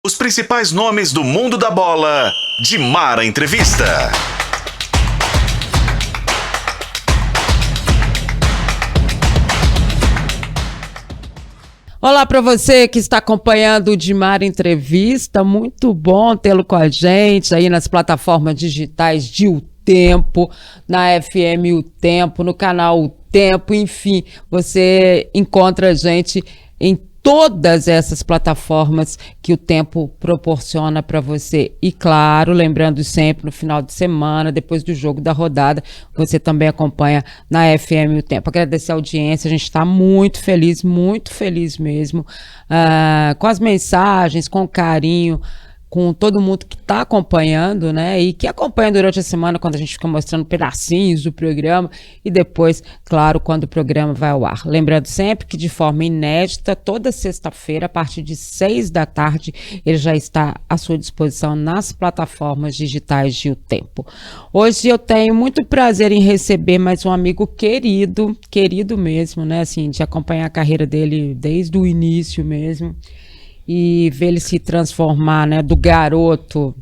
Os principais nomes do mundo da bola, de Mara Entrevista. Olá para você que está acompanhando o de Mara Entrevista, muito bom tê-lo com a gente aí nas plataformas digitais de O Tempo, na FM O Tempo, no canal O Tempo, enfim, você encontra a gente em todas essas plataformas que o Tempo proporciona para você. E claro, lembrando sempre, no final de semana, depois do jogo da rodada, você também acompanha na FM O Tempo. Agradecer a audiência, a gente está muito feliz mesmo, com as mensagens, com o carinho, com todo mundo que está acompanhando, né? E que acompanha durante a semana, quando a gente fica mostrando pedacinhos do programa e depois, claro, quando o programa vai ao ar. Lembrando sempre que de forma inédita, toda sexta-feira, a partir de 6 da tarde, ele já está à sua disposição nas plataformas digitais de O Tempo. Hoje eu tenho muito prazer em receber mais um amigo querido mesmo, né? Assim, de acompanhar a carreira dele desde o início mesmo. E ver ele se transformar, né, do garoto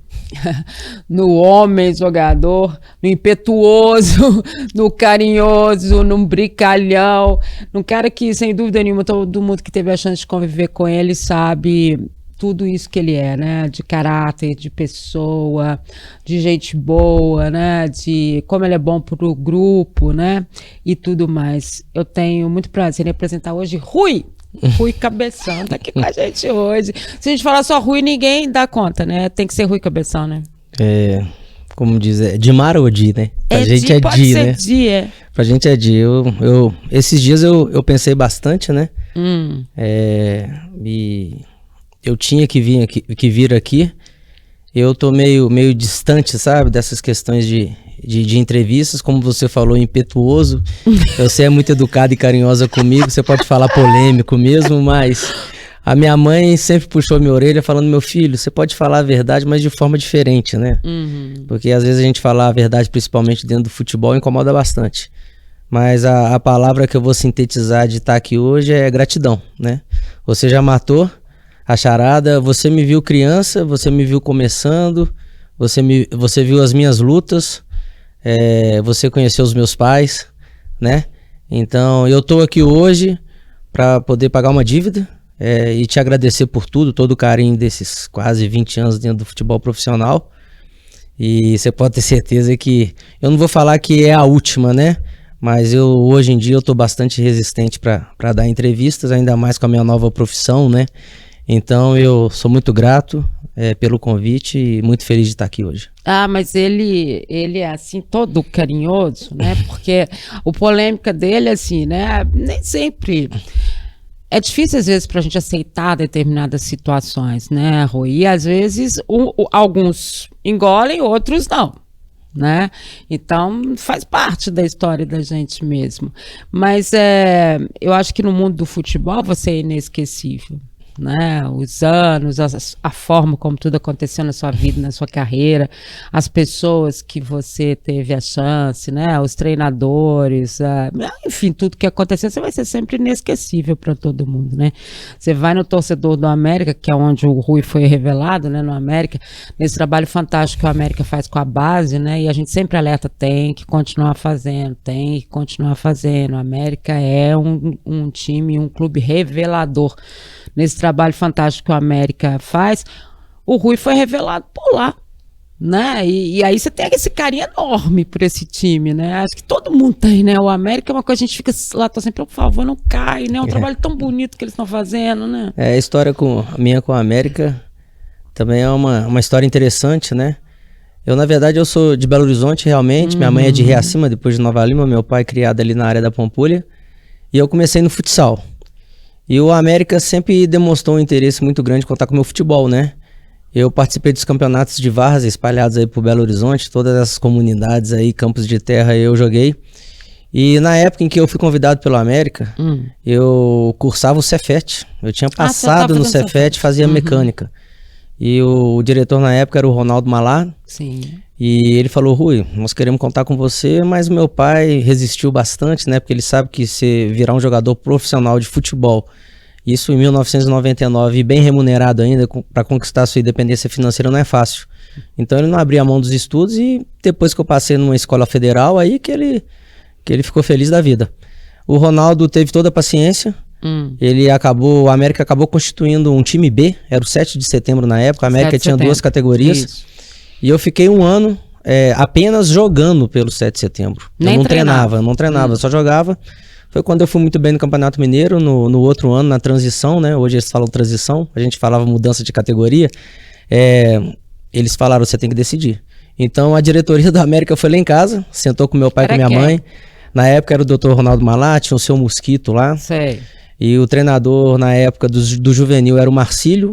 no homem jogador, no impetuoso, no carinhoso, num brincalhão, num cara que, sem dúvida nenhuma, todo mundo que teve a chance de conviver com ele sabe tudo isso que ele é, né, de caráter, de pessoa, de gente boa, né, de como ele é bom pro grupo, né, e tudo mais. Eu tenho muito prazer em apresentar hoje Rui Cabeção, tá aqui com a gente hoje. Se a gente falar só Rui, ninguém dá conta, né? Tem que ser Rui Cabeção, né? Como diz, de Mara ou Di, né? Pra gente é Di, né? Pra gente é Di. Esses dias eu pensei bastante, né? E eu tinha que vir aqui. Eu tô meio distante, sabe? Dessas questões de entrevistas, como você falou, impetuoso. Você é muito educada e carinhosa comigo, você pode falar polêmico mesmo, mas a minha mãe sempre puxou minha orelha falando: meu filho, você pode falar a verdade, mas de forma diferente, né? Porque às vezes a gente falar a verdade, principalmente dentro do futebol, incomoda bastante. Mas a palavra que eu vou sintetizar de estar aqui hoje é gratidão, né? Você já matou a charada, você me viu criança, você me viu começando, você viu as minhas lutas, você conheceu os meus pais, né? Então eu tô aqui hoje para poder pagar uma dívida e te agradecer por tudo, todo o carinho desses quase 20 anos dentro do futebol profissional. E você pode ter certeza que eu não vou falar que é a última, né? Mas hoje em dia eu tô bastante resistente para dar entrevistas, ainda mais com a minha nova profissão, né? Então eu sou muito grato pelo convite e muito feliz de estar aqui hoje. Ah, mas ele é assim, todo carinhoso, né? Porque o polêmica dele, assim, né? Nem sempre... É difícil, às vezes, pra gente aceitar determinadas situações, né, Rui? E, às vezes, alguns engolem, outros não, né? Então, faz parte da história da gente mesmo. Mas eu acho que no mundo do futebol você é inesquecível, né? Os anos, a forma como tudo aconteceu na sua vida, na sua carreira, as pessoas que você teve a chance, né? Os treinadores, enfim, tudo que aconteceu, você vai ser sempre inesquecível para todo mundo, né? Você vai no torcedor do América, que é onde o Rui foi revelado, né? No América, nesse trabalho fantástico que o América faz com a base, né? E a gente sempre alerta, tem que continuar fazendo. O América é um time, um clube revelador. Nesse trabalho fantástico que o América faz, o Rui foi revelado por lá, né? E aí você tem esse carinho enorme por esse time, né? Acho que todo mundo tem, né? O América é uma coisa, a gente fica lá, tô sempre, por favor, não cai, né? É um trabalho tão bonito que eles estão fazendo, né? A história minha com a América também é uma história interessante, né? Na verdade, eu sou de Belo Horizonte, realmente. Minha mãe é de Reacima, depois de Nova Lima. Meu pai criado ali na área da Pampulha. E eu comecei no futsal. E o América sempre demonstrou um interesse muito grande em contar com o meu futebol, né? Eu participei dos campeonatos de várzea espalhados aí por Belo Horizonte, todas essas comunidades aí, campos de terra, eu joguei. E na época em que eu fui convidado pelo América, eu cursava o Cefet. Eu tinha passado no Cefet, fazia mecânica. E o diretor na época era o Ronaldo Malar. Sim. E ele falou: Rui, nós queremos contar com você, mas meu pai resistiu bastante, né? Porque ele sabe que se virar um jogador profissional de futebol Isso em 1999, bem remunerado ainda, para conquistar sua independência financeira não é fácil. Então ele não abria a mão dos estudos e depois que eu passei numa escola federal, aí que ele ficou feliz da vida. O Ronaldo teve toda a paciência, a América acabou constituindo um time B, era o 7 de setembro na época, a América tinha 2 categorias, Isso. e eu fiquei um ano apenas jogando pelo 7 de setembro. Nem eu não treinava, só jogava. Foi quando eu fui muito bem no Campeonato Mineiro, no outro ano, na transição, né? Hoje eles falam transição, a gente falava mudança de categoria. Eles falaram, você tem que decidir. Então a diretoria da América foi lá em casa, sentou com meu pai e com minha mãe. Na época era o Dr. Ronaldo Malatti, tinha o seu Mosquito lá. Sei. E o treinador na época do juvenil era o Marcílio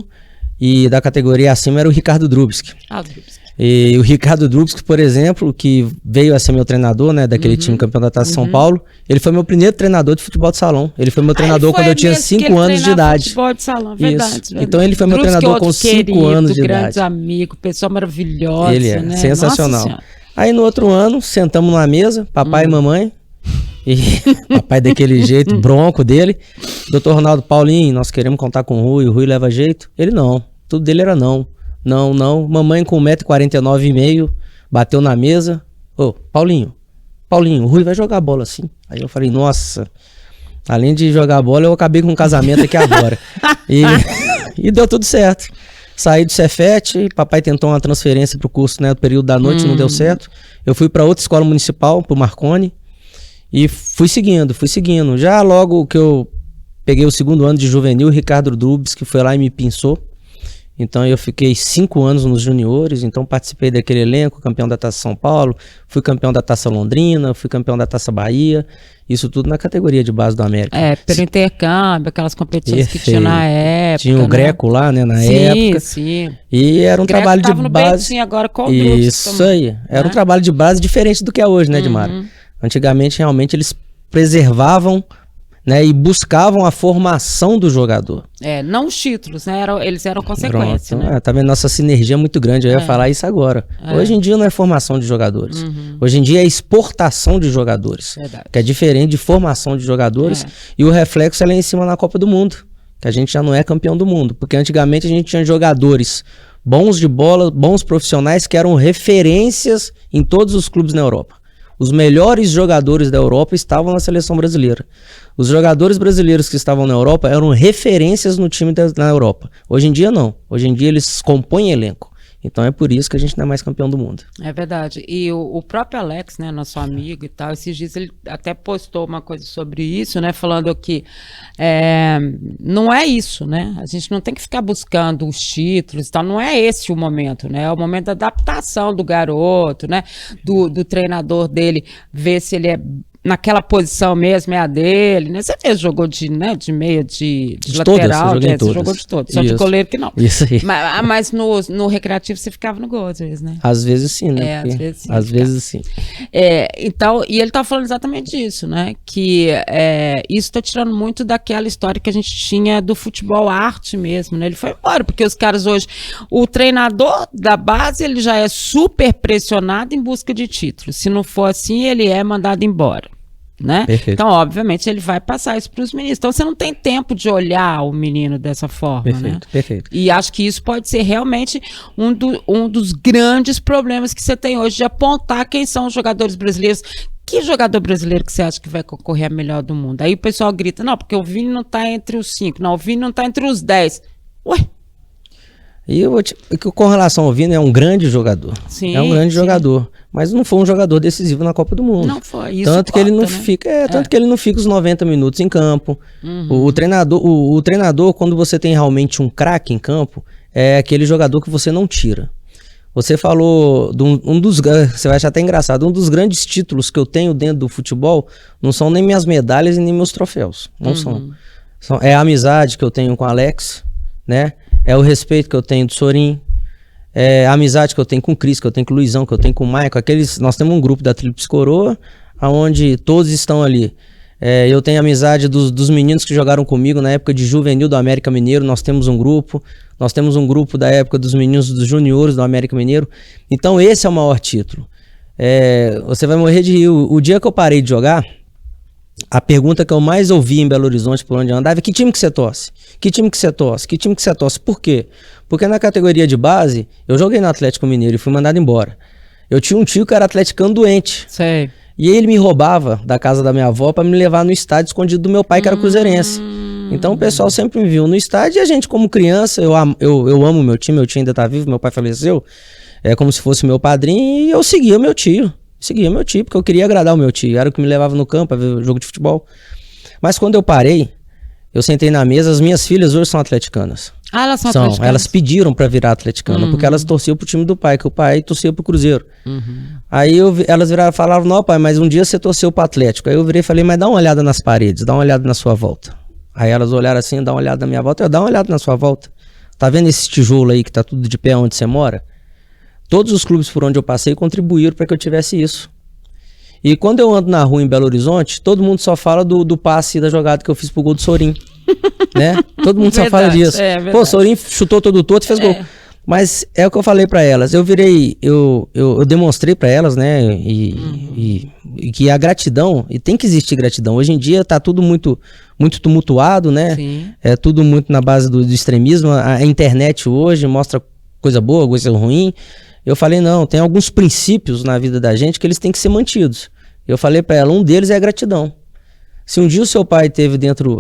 e da categoria acima era o Ricardo Drubski. Drubski. E o Ricardo Drubski, por exemplo, que veio a ser meu treinador, né, daquele time campeão da Taça São Paulo, ele foi meu primeiro treinador de futebol de salão. Ele foi meu treinador quando eu tinha 5 anos de idade. Futebol de salão, verdade. Então ele foi meu treinador com 5 anos de idade. Grande amigo, pessoa maravilhosa, ele é né? sensacional. Aí no outro ano, sentamos numa mesa, papai e mamãe, e papai daquele jeito, bronco dele, Dr. Ronaldo, Paulinho, nós queremos contar com o Rui leva jeito. Ele não, tudo dele era não. Não, mamãe com 1,49m, bateu na mesa. Paulinho, o Rui vai jogar bola assim. Aí eu falei, nossa, além de jogar bola, eu acabei com um casamento aqui agora. E deu tudo certo. Saí do Cefet, papai tentou uma transferência pro curso, né, do período da noite, não deu certo. Eu fui para outra escola municipal, pro Marconi, e fui seguindo. Já logo que eu peguei o 2º ano de juvenil, o Ricardo Drubski foi lá e me pinçou. Então eu fiquei 5 anos nos juniores, então participei daquele elenco, campeão da Taça São Paulo, fui campeão da Taça Londrina, fui campeão da Taça Bahia, isso tudo na categoria de base do América. Pelo intercâmbio, aquelas competições que tinha na época. Tinha o Greco lá, né, na época. Sim. E era um trabalho de no base. Betim, agora com o isso aí. Era um trabalho de base diferente do que é hoje, né, Dimara? Antigamente, realmente, eles preservavam, né, e buscavam a formação do jogador. Não os títulos, né? Eles eram consequência, né? Tá vendo? Nossa sinergia é muito grande, eu ia falar isso agora. Hoje em dia não é formação de jogadores. Hoje em dia é exportação de jogadores. Verdade. Que é diferente de formação de jogadores. E o reflexo é lá em cima na Copa do Mundo. Que a gente já não é campeão do mundo. Porque antigamente a gente tinha jogadores bons de bola, bons profissionais, que eram referências em todos os clubes na Europa. Os melhores jogadores da Europa estavam na seleção brasileira. Os jogadores brasileiros que estavam na Europa eram referências no time na Europa. Hoje em dia não. Hoje em dia eles compõem elenco. Então é por isso que a gente não é mais campeão do mundo. É verdade. E o próprio Alex, né, nosso amigo e tal, esses dias ele até postou uma coisa sobre isso, né, falando que não é isso, né? A gente não tem que ficar buscando os títulos e tal, não é esse o momento, né? É o momento da adaptação do garoto, né? Do treinador dele, ver se ele é naquela posição mesmo, é a dele, né? Você mesmo jogou de meia, de lateral, todas, você jogou de todos, só de goleiro que não. Isso aí. Mas no recreativo você ficava no gol, às vezes, né? Às vezes sim, né? Às vezes sim. Então, e ele tá falando exatamente disso, né? Que isso tá tirando muito daquela história que a gente tinha do futebol arte mesmo, né? Ele foi embora, porque os caras hoje, o treinador da base, ele já é super pressionado em busca de títulos. Se não for assim, ele é mandado embora. Né? Então, obviamente, ele vai passar isso para os meninos. Então, você não tem tempo de olhar o menino dessa forma, né? Perfeito. E acho que isso pode ser realmente um dos grandes problemas que você tem hoje, de apontar quem são os jogadores brasileiros. Que jogador brasileiro que você acha que vai concorrer a melhor do mundo? Aí o pessoal grita, não, porque o Vini não está entre os 5, não, o Vini não está entre os 10. Ué? E com relação ao Vini, é um grande jogador. Sim, é um grande jogador. Mas não foi um jogador decisivo na Copa do Mundo. Não foi. Isso tanto que ele não fica, tanto que ele não fica os 90 minutos em campo. O treinador, quando você tem realmente um craque em campo, é aquele jogador que você não tira. Você falou de você vai achar até engraçado, um dos grandes títulos que eu tenho dentro do futebol não são nem minhas medalhas e nem meus troféus. Não são. É a amizade que eu tenho com o Alex, né? É o respeito que eu tenho do Sorin, é a amizade que eu tenho com o Cris, que eu tenho com o Luizão, que eu tenho com o Maicon. Nós temos um grupo da Tríplice Coroa, onde todos estão ali. Eu tenho amizade dos meninos que jogaram comigo na época de juvenil do América Mineiro, nós temos um grupo. Nós temos um grupo da época dos meninos dos juniores do América Mineiro. Então esse é o maior título. Você vai morrer de rir. O dia que eu parei de jogar, a pergunta que eu mais ouvi em Belo Horizonte, por onde eu andava, é: que time que você torce? Que time que você torce? Que time que você torce? Por quê? Porque na categoria de base, eu joguei no Atlético Mineiro e fui mandado embora. Eu tinha um tio que era atleticano doente. Sei. E ele me roubava da casa da minha avó pra me levar no estádio escondido do meu pai, que era cruzeirense. Então o pessoal sempre me viu no estádio e a gente, como criança, eu amo meu tio ainda tá vivo, meu pai faleceu, é como se fosse meu padrinho, e eu seguia meu tio. Porque eu queria agradar o meu tio, era o que me levava no campo a ver o jogo de futebol. Mas quando eu parei, eu sentei na mesa, as minhas filhas hoje são atleticanas. Ah, elas são atleticanas? Elas pediram pra virar atleticana, porque elas torciam pro time do pai, que o pai torcia pro Cruzeiro. Aí elas viraram e falaram: não, pai, mas um dia você torceu pro Atlético. Aí eu virei e falei: mas dá uma olhada nas paredes, dá uma olhada na sua volta. Aí elas olharam assim: dá uma olhada na minha volta. Eu: dá uma olhada na sua volta. Tá vendo esse tijolo aí que tá tudo de pé onde você mora? Todos os clubes por onde eu passei contribuíram para que eu tivesse isso. E quando eu ando na rua em Belo Horizonte, todo mundo só fala do passe da jogada que eu fiz pro gol do Sorin. Né? Todo mundo só fala disso. Pô, o Sorin chutou todo torto e fez gol. Mas é o que eu falei pra elas. Eu demonstrei pra elas, né? E que a gratidão, e tem que existir gratidão. Hoje em dia tá tudo muito tumultuado, né? Sim. É tudo muito na base do extremismo. A internet hoje mostra coisa boa, coisa ruim. Eu falei: não, tem alguns princípios na vida da gente que eles têm que ser mantidos. Eu falei pra ela: um deles é a gratidão. Se um dia o seu pai esteve dentro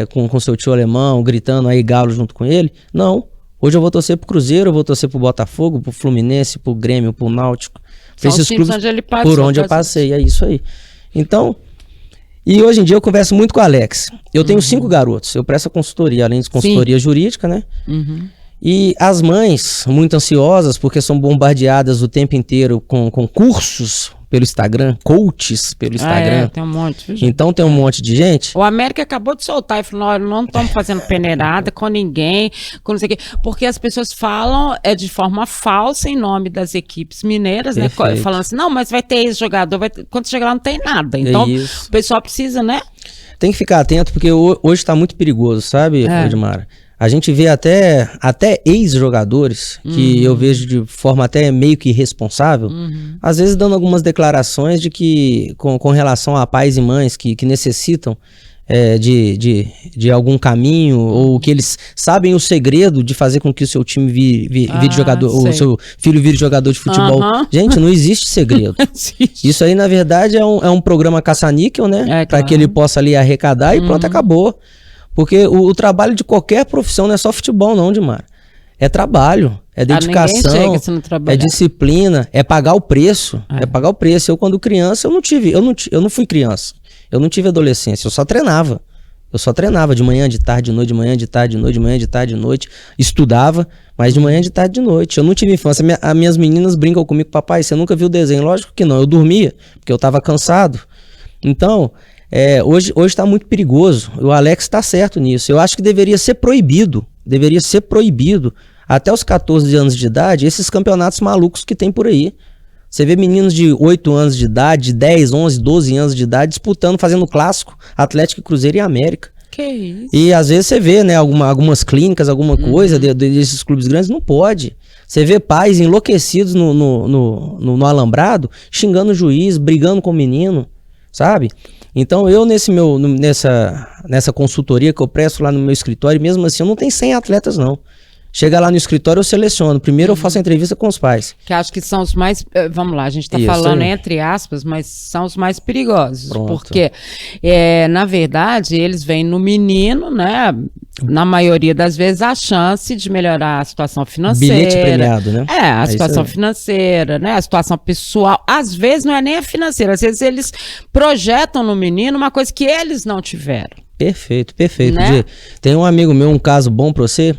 com seu tio alemão, gritando aí galo junto com ele, não. Hoje eu vou torcer pro Cruzeiro, eu vou torcer pro Botafogo, pro Fluminense, pro Grêmio, pro Náutico. Esses clubes onde ele passou, por onde eu passei, é isso aí. Então, e hoje em dia eu converso muito com o Alex. Eu tenho 5 garotos, eu presto consultoria, além de consultoria jurídica, né? E as mães, muito ansiosas, porque são bombardeadas o tempo inteiro com cursos pelo Instagram, coaches pelo Instagram. Tem um monte. Gente. Então tem um monte de gente. O América acabou de soltar e falou: não estamos fazendo peneirada com ninguém, com não sei o quê. Porque as pessoas falam de forma falsa em nome das equipes mineiras, né? Falando assim: não, mas vai ter esse jogador, quando chega lá não tem nada. Então o pessoal precisa, né? Tem que ficar atento, porque hoje está muito perigoso, sabe, Edmara? A gente vê até ex-jogadores, que eu vejo de forma até meio que irresponsável, às vezes dando algumas declarações de que, com relação a pais e mães que necessitam de algum caminho, ou que eles sabem o segredo de fazer com que o seu time vire jogador, ou o seu filho vire jogador de futebol. Gente, não existe segredo. Isso aí, na verdade, é um programa caça-níquel, né? Para que ele possa ali arrecadar e pronto, acabou. Porque o trabalho de qualquer profissão não é só futebol, não, Dimar. É trabalho, é dedicação, é disciplina, é pagar o preço. É pagar o preço. Eu, quando criança, eu não fui criança. Eu não tive adolescência, eu só treinava. De manhã, de tarde, de noite, de manhã, de tarde, de noite, de manhã, de tarde, de noite. Estudava, mas de manhã, de tarde, de noite. Eu não tive infância. As minhas meninas brincam comigo: papai, você nunca viu desenho? Lógico que não, eu dormia, porque eu estava cansado. Então, hoje está muito perigoso. O Alex está certo nisso. Eu acho que deveria ser proibido até os 14 anos de idade esses campeonatos malucos que tem por aí. Você vê meninos de 8 anos de idade, de 10, 11, 12 anos de idade disputando, fazendo clássico, Atlético, Cruzeiro e América. Que isso? E às vezes você vê, né, algumas clínicas, alguma coisa desses clubes grandes, não pode. Você vê pais enlouquecidos no alambrado, xingando o juiz, brigando com o menino, sabe? Então eu nessa consultoria que eu presto lá no meu escritório, mesmo assim eu não tenho 100 atletas não. Chega lá no escritório, eu seleciono. Primeiro eu faço a entrevista com os pais. Que acho que são os mais... Vamos lá, a gente está falando entre aspas, mas são os mais perigosos. Pronto. Porque, na verdade, eles vêm no menino, né? Na maioria das vezes, a chance de melhorar a situação financeira. Bilhete premiado, né? A situação financeira, né? A situação pessoal. Às vezes não é nem a financeira. Às vezes eles projetam no menino uma coisa que eles não tiveram. Perfeito, perfeito. Né? Tem um amigo meu, um caso bom pra você...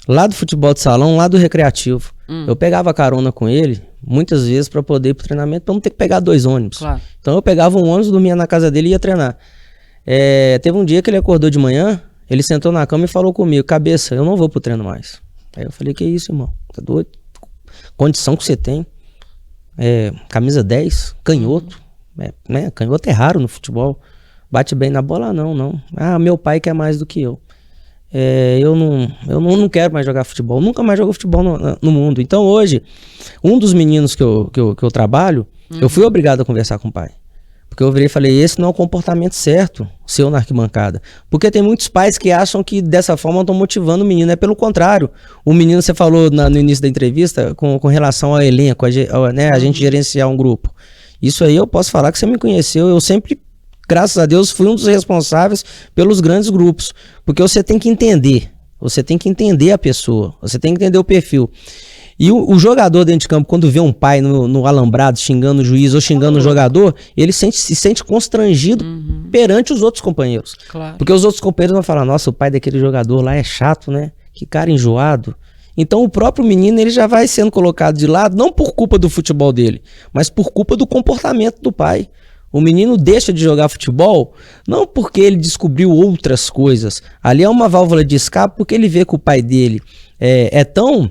Lá do futebol de salão, lá do recreativo. Eu pegava carona com ele, muitas vezes, para poder ir pro treinamento, para não ter que pegar 2 ônibus. Claro. Então eu pegava um ônibus, dormia na casa dele e ia treinar. Teve um dia que ele acordou de manhã, ele sentou na cama e falou comigo: cabeça, eu não vou pro treino mais. Aí eu falei: que isso, irmão? Tá doido? Condição que você tem. Camisa 10, canhoto. Né? Canhoto é raro no futebol. Bate bem na bola? Não. Ah, meu pai quer mais do que eu. Eu não quero mais jogar futebol, nunca mais jogo futebol no mundo. Então hoje, um dos meninos que eu trabalho, eu fui obrigado a conversar com o pai. Porque eu virei e falei, esse não é o comportamento certo, seu na arquibancada. Porque tem muitos pais que acham que dessa forma estão motivando o menino. É pelo contrário. O menino, você falou no início da entrevista, com relação ao elenco, a gente gerenciar um grupo. Isso aí eu posso falar que você me conheceu. Eu sempre, graças a Deus, fui um dos responsáveis pelos grandes grupos. Porque você tem que entender. Você tem que entender a pessoa. Você tem que entender o perfil. E o jogador dentro de campo, quando vê um pai no alambrado xingando o juiz ou xingando o jogador, ele se sente constrangido perante os outros companheiros. Claro. Porque os outros companheiros vão falar, nossa, o pai daquele jogador lá é chato, né? Que cara enjoado. Então o próprio menino ele já vai sendo colocado de lado, não por culpa do futebol dele, mas por culpa do comportamento do pai. O menino deixa de jogar futebol não porque ele descobriu outras coisas. Ali é uma válvula de escape porque ele vê que o pai dele é tão...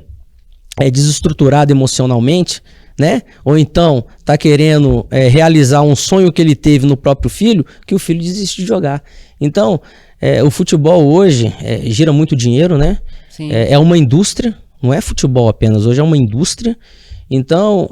desestruturado emocionalmente, né? Ou então tá querendo realizar um sonho que ele teve no próprio filho, que o filho desiste de jogar. Então, o futebol hoje gira muito dinheiro, né? Sim. É uma indústria, não é futebol apenas, hoje é uma indústria. Então,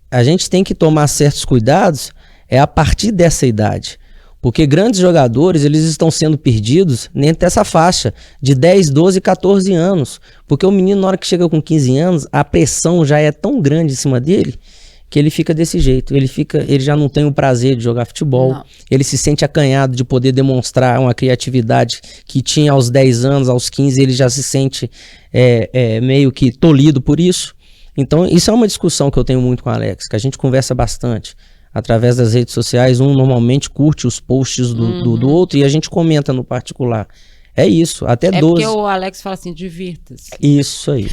a gente tem que tomar certos cuidados a partir dessa idade. Porque grandes jogadores, eles estão sendo perdidos dentro dessa faixa de 10, 12, 14 anos. Porque o menino, na hora que chega com 15 anos, a pressão já é tão grande em cima dele que ele fica desse jeito. Ele já não tem o prazer de jogar futebol. Não. Ele se sente acanhado de poder demonstrar uma criatividade que tinha aos 10 anos, aos 15, ele já se sente meio que tolhido por isso. Então, isso é uma discussão que eu tenho muito com o Alex, que a gente conversa bastante. Através das redes sociais, um normalmente curte os posts do outro e a gente comenta no particular. É isso, até 12. Porque o Alex fala assim, divirta-se. Isso aí.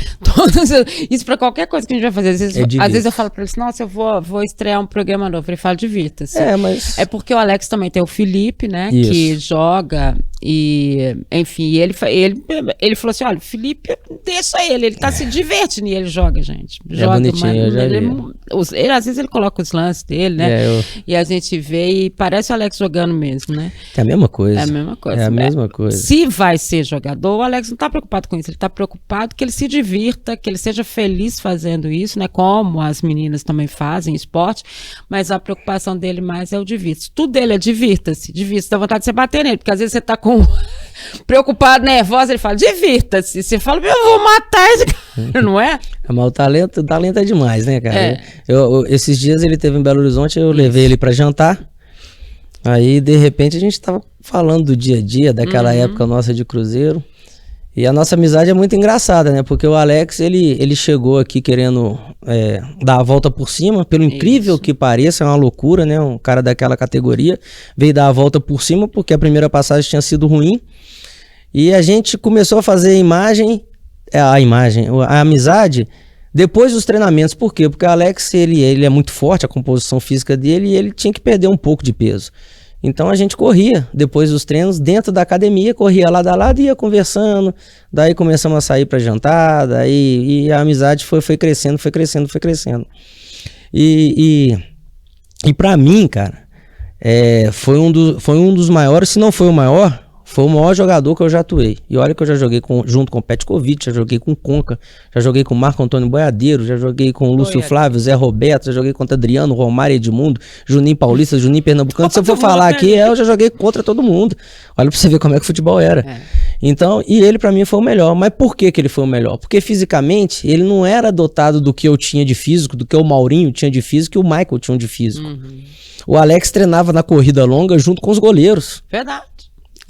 Isso pra qualquer coisa que a gente vai fazer. Às vezes eu falo pra ele assim, nossa, eu vou estrear um programa novo. Ele fala, divirta-se. Mas... É porque o Alex também tem o Felipe, né, isso. Que joga e, enfim, ele falou assim, olha, o Felipe, deixa ele tá se divertindo e ele joga, gente. Joga, bonitinho, eu já vi. Às vezes ele coloca os lances dele, né, e a gente vê e parece o Alex jogando mesmo, né. É a mesma coisa. É a mesma coisa. É a mesma coisa. Se vai ser jogador, o Alex não tá preocupado com isso, ele tá preocupado que ele se divirta, que ele seja feliz fazendo isso, né, como as meninas também fazem esporte, mas a preocupação dele mais é o divirta-se. Tudo dele é divirta-se, dá vontade de você bater nele, porque às vezes você tá preocupado, nervosa, ele fala, divirta-se. Você fala, eu vou matar esse cara, não é? Mas o talento é demais, né, cara? Esses dias ele teve em Belo Horizonte, eu levei ele pra jantar. Aí, de repente, a gente tava falando do dia a dia, daquela época nossa de cruzeiro. E a nossa amizade é muito engraçada, né? Porque o Alex, ele chegou aqui querendo dar a volta por cima, pelo incrível que pareça, é uma loucura, né? Um cara daquela categoria veio dar a volta por cima porque a primeira passagem tinha sido ruim. E a gente começou a fazer a amizade depois dos treinamentos. Por quê? Porque o Alex, ele é muito forte, a composição física dele, e ele tinha que perder um pouco de peso. Então a gente corria depois dos treinos dentro da academia, corria lado a lado e ia conversando. Daí começamos a sair para jantar, e a amizade foi crescendo. E para mim, cara, foi um dos maiores, se não foi o maior jogador que eu já atuei. E olha que eu já joguei junto com o Petkovic, já joguei com o Conca, já joguei com o Marco Antônio Boiadeiro, já joguei com o Lúcio Flávio, Zé Roberto, já joguei contra Adriano, Romário, Edmundo, Juninho Paulista, Juninho Pernambucano. Se eu for falar aqui, eu já joguei contra todo mundo. Olha pra você ver como é que o futebol era. Então, e ele pra mim foi o melhor. Mas por que ele foi o melhor? Porque fisicamente, ele não era dotado do que eu tinha de físico, do que o Maurinho tinha de físico e o Michael tinha de físico. O Alex treinava na corrida longa junto com os goleiros. Verdade.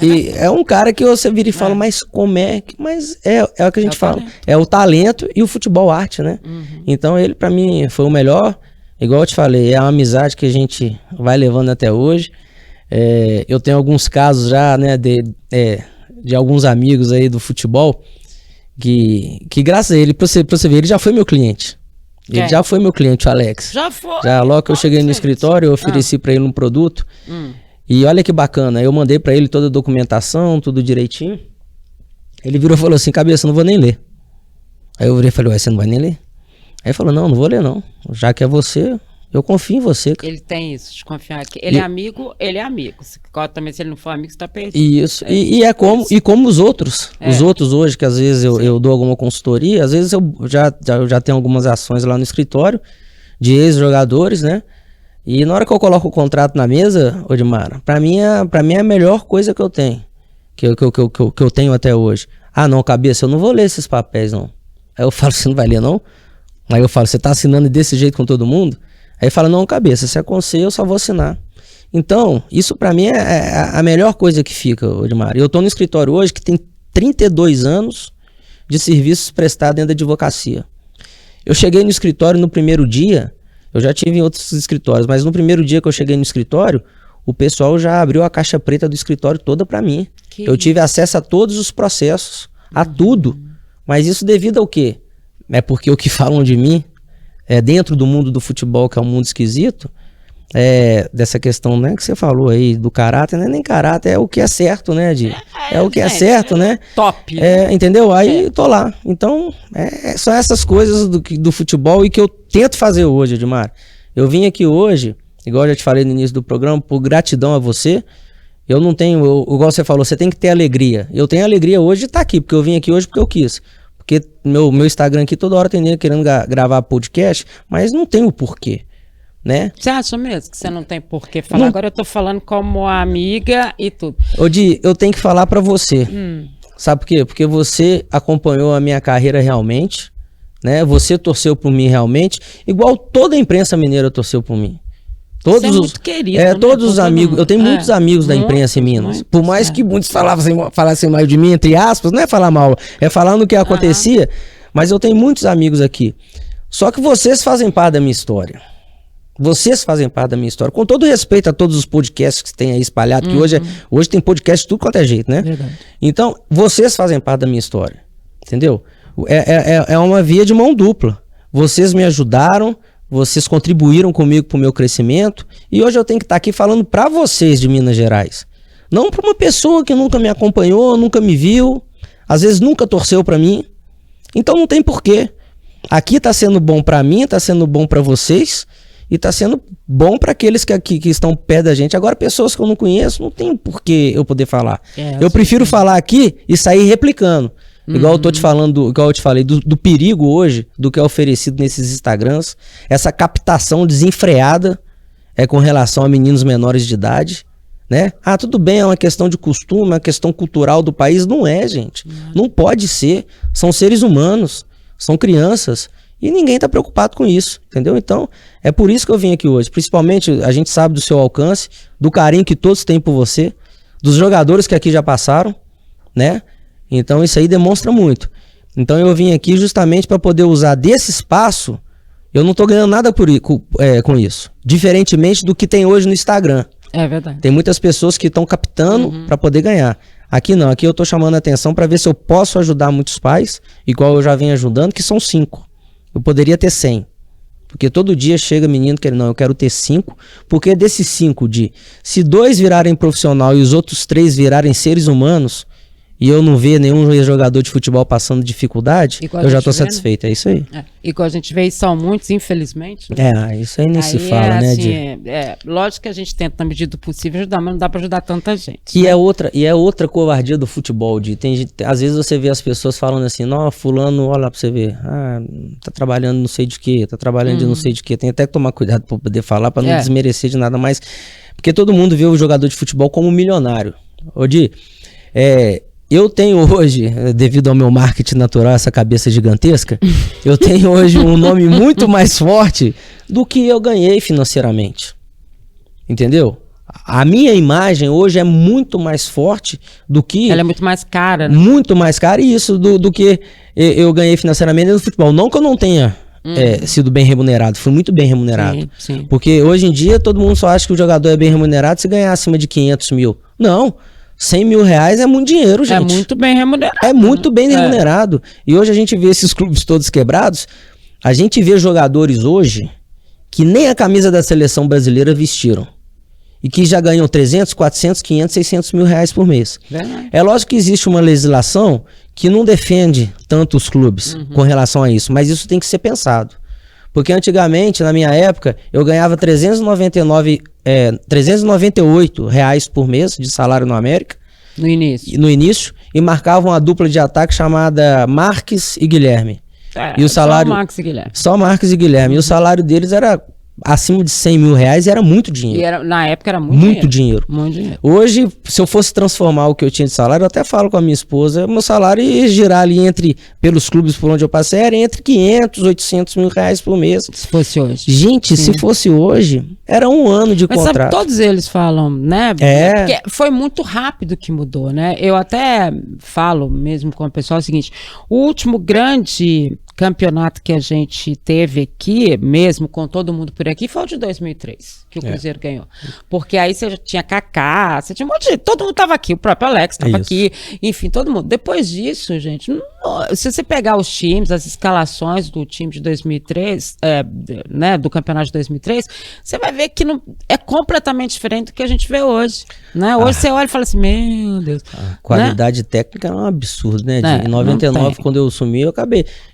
E é um cara que você vira e fala, mas como é? Mas é o que a gente fala. É o talento e o futebol arte, né? Então ele pra mim foi o melhor. Igual eu te falei, é uma amizade que a gente vai levando até hoje. Eu tenho alguns casos já, né, de alguns amigos aí do futebol que graças a ele, pra você ver, ele já foi meu cliente. Ele já foi meu cliente, o Alex. Já foi? Já logo que eu cheguei no escritório, eu ofereci pra ele um produto. E olha que bacana, eu mandei pra ele toda a documentação, tudo direitinho. Ele virou e falou assim, cabeça, não vou nem ler. Aí eu virei e falei, ué, você não vai nem ler? Aí ele falou, não vou ler não. Já que é você, eu confio em você. Ele tem isso, de confiar. Ele é amigo, ele é amigo. Também se ele não for amigo, você tá perdido. Isso, e como os outros. Os outros hoje, que às vezes eu dou alguma consultoria, às vezes eu já tenho algumas ações lá no escritório, de ex-jogadores, né? E na hora que eu coloco o contrato na mesa, Odmar, pra mim é a melhor coisa que eu tenho. Que eu tenho até hoje. Ah, não, cabeça, eu não vou ler esses papéis, não. Aí eu falo, você não vai ler, não? Aí eu falo, você tá assinando desse jeito com todo mundo? Aí fala, não, cabeça, se é com você, eu só vou assinar. Então, isso pra mim é a melhor coisa que fica, Odmar. Eu tô no escritório hoje que tem 32 anos de serviços prestados dentro da advocacia. Eu cheguei no escritório no primeiro dia, eu já tive em outros escritórios, mas no primeiro dia que eu cheguei no escritório, o pessoal já abriu a caixa preta do escritório toda pra mim. Eu tive acesso a todos os processos, a tudo. Mas isso devido ao quê? É porque o que falam de mim, dentro do mundo do futebol, que é um mundo esquisito, dessa questão, né, que você falou aí, do caráter, não é nem caráter, é o que é certo, né, é o que é certo, né? Top. Entendeu? Aí tô lá. Então, são essas coisas do futebol e que eu tento fazer hoje, Odmar. Eu vim aqui hoje, igual eu já te falei no início do programa, por gratidão a você. Eu não tenho, igual você falou, você tem que ter alegria. Eu tenho alegria hoje de estar aqui, porque eu vim aqui hoje porque eu quis. Porque meu Instagram aqui toda hora tem ninguém querendo gravar podcast, mas não tem o porquê, né? Você acha mesmo que você não tem por que falar? Não. Agora eu tô falando como amiga e tudo. Odi, eu tenho que falar pra você. Sabe por quê? Porque você acompanhou a minha carreira realmente, né? Você torceu por mim realmente, igual toda a imprensa mineira torceu por mim. Todos você é muito querido, todos os amigos, eu tenho muitos amigos da imprensa em Minas. Por mais que muitos falassem mal de mim, entre aspas, não é falar mal, é falando o que acontecia, mas eu tenho muitos amigos aqui. Só que vocês fazem parte da minha história. Vocês fazem parte da minha história. Com todo respeito a todos os podcasts que tem aí espalhado, que hoje tem podcast de tudo quanto é jeito, né? Verdade. Então, vocês fazem parte da minha história. Entendeu? É uma via de mão dupla. Vocês me ajudaram, vocês contribuíram comigo pro meu crescimento, e hoje eu tenho que estar aqui falando para vocês de Minas Gerais. Não para uma pessoa que nunca me acompanhou, nunca me viu, às vezes nunca torceu para mim. Então não tem porquê. Aqui tá sendo bom para mim, tá sendo bom para vocês, e tá sendo bom para aqueles que estão perto da gente. Agora, pessoas que eu não conheço, não tem porquê eu poder falar. Eu prefiro falar aqui e sair replicando. Igual eu tô te falando, igual eu te falei, do perigo hoje, do que é oferecido nesses Instagrams, essa captação desenfreada com relação a meninos menores de idade, né? Ah, tudo bem, é uma questão de costume, é uma questão cultural do país. Não é, gente. Não pode ser. São seres humanos, são crianças, e ninguém tá preocupado com isso, entendeu? Então, é por isso que eu vim aqui hoje. Principalmente, a gente sabe do seu alcance, do carinho que todos têm por você, dos jogadores que aqui já passaram, né? Então isso aí demonstra muito. Então eu vim aqui justamente para poder usar desse espaço. Eu não tô ganhando nada com isso. Diferentemente do que tem hoje no Instagram. É verdade. Tem muitas pessoas que estão captando para poder ganhar. Aqui não, aqui eu tô chamando a atenção para ver se eu posso ajudar muitos pais, igual eu já venho ajudando, que são 5. Eu poderia ter 100. Porque todo dia chega menino que não, eu quero ter 5, porque desses 5 se 2 virarem profissional e os outros 3 virarem seres humanos, e eu não ver nenhum jogador de futebol passando dificuldade, eu já tô satisfeito, é isso aí. Igual a gente vê, e são muitos, infelizmente. Né? Isso aí nem se fala, né, assim, lógico que a gente tenta, na medida do possível, ajudar, mas não dá pra ajudar tanta gente. E é outra covardia do futebol, às vezes você vê as pessoas falando assim, não, fulano, olha pra você ver, tá trabalhando não sei de quê, tá trabalhando de não sei de quê, tem até que tomar cuidado pra poder falar, pra não desmerecer de nada mais, porque todo mundo vê o jogador de futebol como milionário. Odi, eu tenho hoje, devido ao meu marketing natural, essa cabeça gigantesca, eu tenho hoje um nome muito mais forte do que eu ganhei financeiramente. Entendeu? A minha imagem hoje é muito mais forte do que... Ela é muito mais cara, né? Muito mais cara, e isso do que eu ganhei financeiramente no futebol. Não que eu não tenha sido bem remunerado, fui muito bem remunerado. Sim. Porque hoje em dia todo mundo só acha que o jogador é bem remunerado se ganhar acima de 500 mil. Não. 100 mil reais é muito dinheiro, gente. É muito bem remunerado. É muito bem remunerado. E hoje a gente vê esses clubes todos quebrados. A gente vê jogadores hoje que nem a camisa da seleção brasileira vestiram. E que já ganham 300, 400, 500, 600 mil reais por mês. É lógico que existe uma legislação que não defende tanto os clubes com relação a isso. Mas isso tem que ser pensado. Porque antigamente, na minha época, eu ganhava 398 reais por mês de salário no América. No início. E marcavam uma dupla de ataque chamada Marques e Guilherme. E o salário, só Marques e Guilherme. Só Marques e Guilherme. E o salário deles era acima de 100 mil reais era muito dinheiro. E na época era muito dinheiro. Muito dinheiro. Hoje, se eu fosse transformar o que eu tinha de salário, eu até falo com a minha esposa, meu salário ia girar ali pelos clubes por onde eu passei, era entre 500, 800 mil reais por mês. Se fosse hoje. Gente, se fosse hoje, era um ano de contrato. Sabe, todos eles falam, né? Porque foi muito rápido que mudou, né? Eu até falo mesmo com o pessoal o seguinte, o último grande campeonato que a gente teve aqui, mesmo com todo mundo por aqui, foi o de 2003, que o Cruzeiro ganhou. Porque aí você tinha Kaká, você tinha um monte de... Todo mundo estava aqui, o próprio Alex estava aqui, enfim, todo mundo. Depois disso, gente, se você pegar os times, as escalações do time de 2003, né, do campeonato de 2003, você vai ver que não, é completamente diferente do que a gente vê hoje. Né? Hoje você olha e fala assim, meu Deus. A qualidade técnica é um absurdo, né? Em 99, quando eu assumi,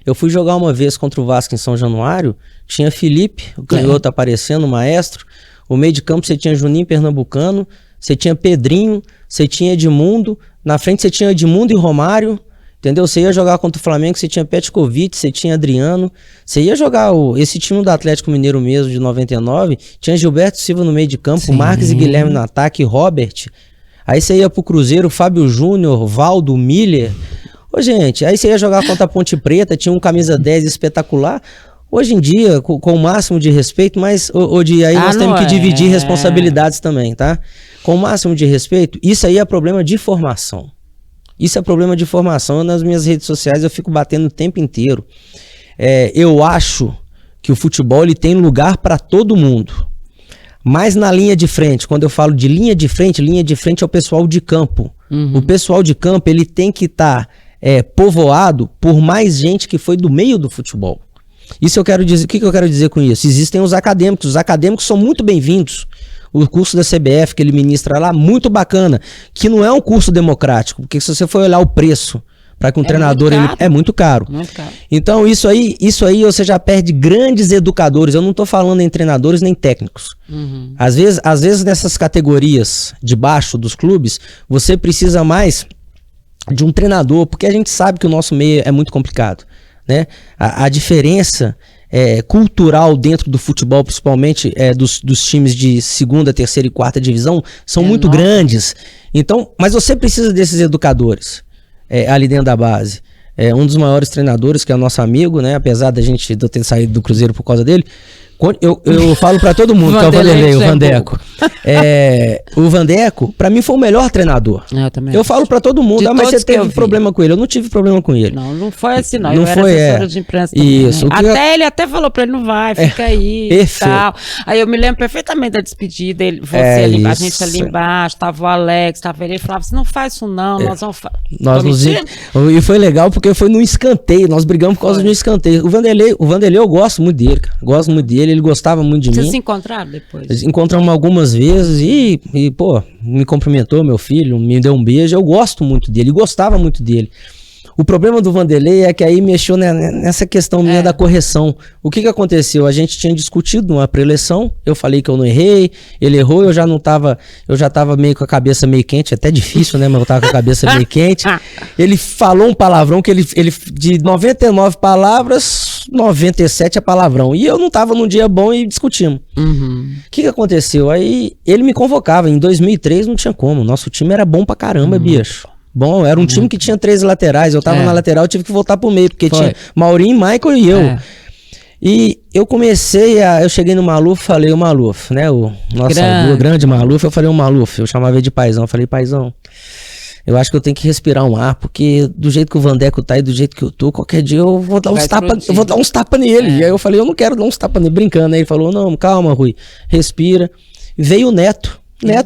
eu fui jogar uma vez contra o Vasco em São Januário, tinha Felipe, o canhoto aparecendo, o maestro, o meio de campo você tinha Juninho Pernambucano, você tinha Pedrinho, você tinha Edmundo, na frente você tinha Edmundo e Romário, entendeu? Você ia jogar contra o Flamengo, você tinha Petkovic, você tinha Adriano, você ia jogar esse time do Atlético Mineiro mesmo, de 99, tinha Gilberto Silva no meio de campo, Marques e Guilherme no ataque, Robert, aí você ia pro Cruzeiro, Fábio Júnior, Valdo, Miller. Ô, gente, aí você ia jogar contra a Ponte Preta, tinha um camisa 10 espetacular. Hoje em dia, com o máximo de respeito, mas aí nós temos que dividir responsabilidades também, tá? Com o máximo de respeito, isso aí é problema de formação. Isso é problema de formação. Nas minhas redes sociais eu fico batendo o tempo inteiro. Eu acho que o futebol ele tem lugar para todo mundo. Mas na linha de frente, quando eu falo de linha de frente é o pessoal de campo. O pessoal de campo ele tem que estar povoado por mais gente que foi do meio do futebol. Isso eu quero dizer. O que eu quero dizer com isso? Existem os acadêmicos são muito bem-vindos. O curso da CBF que ele ministra lá, muito bacana, que não é um curso democrático, porque se você for olhar o preço para que um treinador é muito caro. Muito caro. Então isso aí você já perde grandes educadores. Eu não estou falando em treinadores nem técnicos. Às vezes nessas categorias de baixo dos clubes, você precisa mais de um treinador, porque a gente sabe que o nosso meio é muito complicado, né? A diferença cultural dentro do futebol, principalmente dos times de segunda, terceira e quarta divisão, são muito grandes. Então, mas você precisa desses educadores ali dentro da base. Um dos maiores treinadores, que é o nosso amigo, né? Apesar de eu ter saído do Cruzeiro por causa dele, eu falo pra todo mundo que é o Vanderlei, o Vandeco. O Vandeco, pra mim, foi o melhor treinador. Eu falo pra todo mundo, mas você teve problema com ele. Eu não tive problema com ele. Não foi assim, não. Eu era assessora de imprensa também. Isso. Ele até falou pra ele, não vai, fica aí e tal. Aí eu me lembro perfeitamente da despedida dele, a gente ali embaixo, tava o Alex, tava ele falava assim, não faz isso não, nós vamos fazer. E foi legal porque foi no escanteio, nós brigamos por causa de um escanteio. O Vanderlei eu gosto muito dele, cara. Gosto muito dele. Ele gostava muito de mim. Vocês se encontraram depois? Encontramos algumas vezes e, pô, me cumprimentou, meu filho, me deu um beijo. Eu gosto muito dele, gostava muito dele. O problema do Vanderlei é que aí mexeu nessa questão minha da correção. O que aconteceu? A gente tinha discutido numa pré-eleição, eu falei que eu não errei, ele errou, eu já tava meio com a cabeça meio quente, até difícil, né, mas eu tava com a cabeça meio quente. Ele falou um palavrão que ele de 99 palavras, 97 é palavrão. E eu não tava num dia bom e discutimos. O que aconteceu? Aí ele me convocava, em 2003 não tinha como, nosso time era bom pra caramba, bicho. Bom, era um time que tinha 13 laterais, eu tava na lateral, eu tive que voltar pro meio, porque tinha Maurinho, Michael e eu. E eu eu cheguei no Maluf, falei, o Maluf, né, o nosso grande Maluf, eu falei, o Maluf, eu chamava ele de paizão, eu falei, paizão, eu acho que eu tenho que respirar um ar, porque do jeito que o Vandeco tá e do jeito que eu tô, qualquer dia eu vou dar uns tapas nele. E aí eu falei, eu não quero dar uns tapas nele, brincando. Aí ele falou, não, calma, Rui, respira. Veio o Neto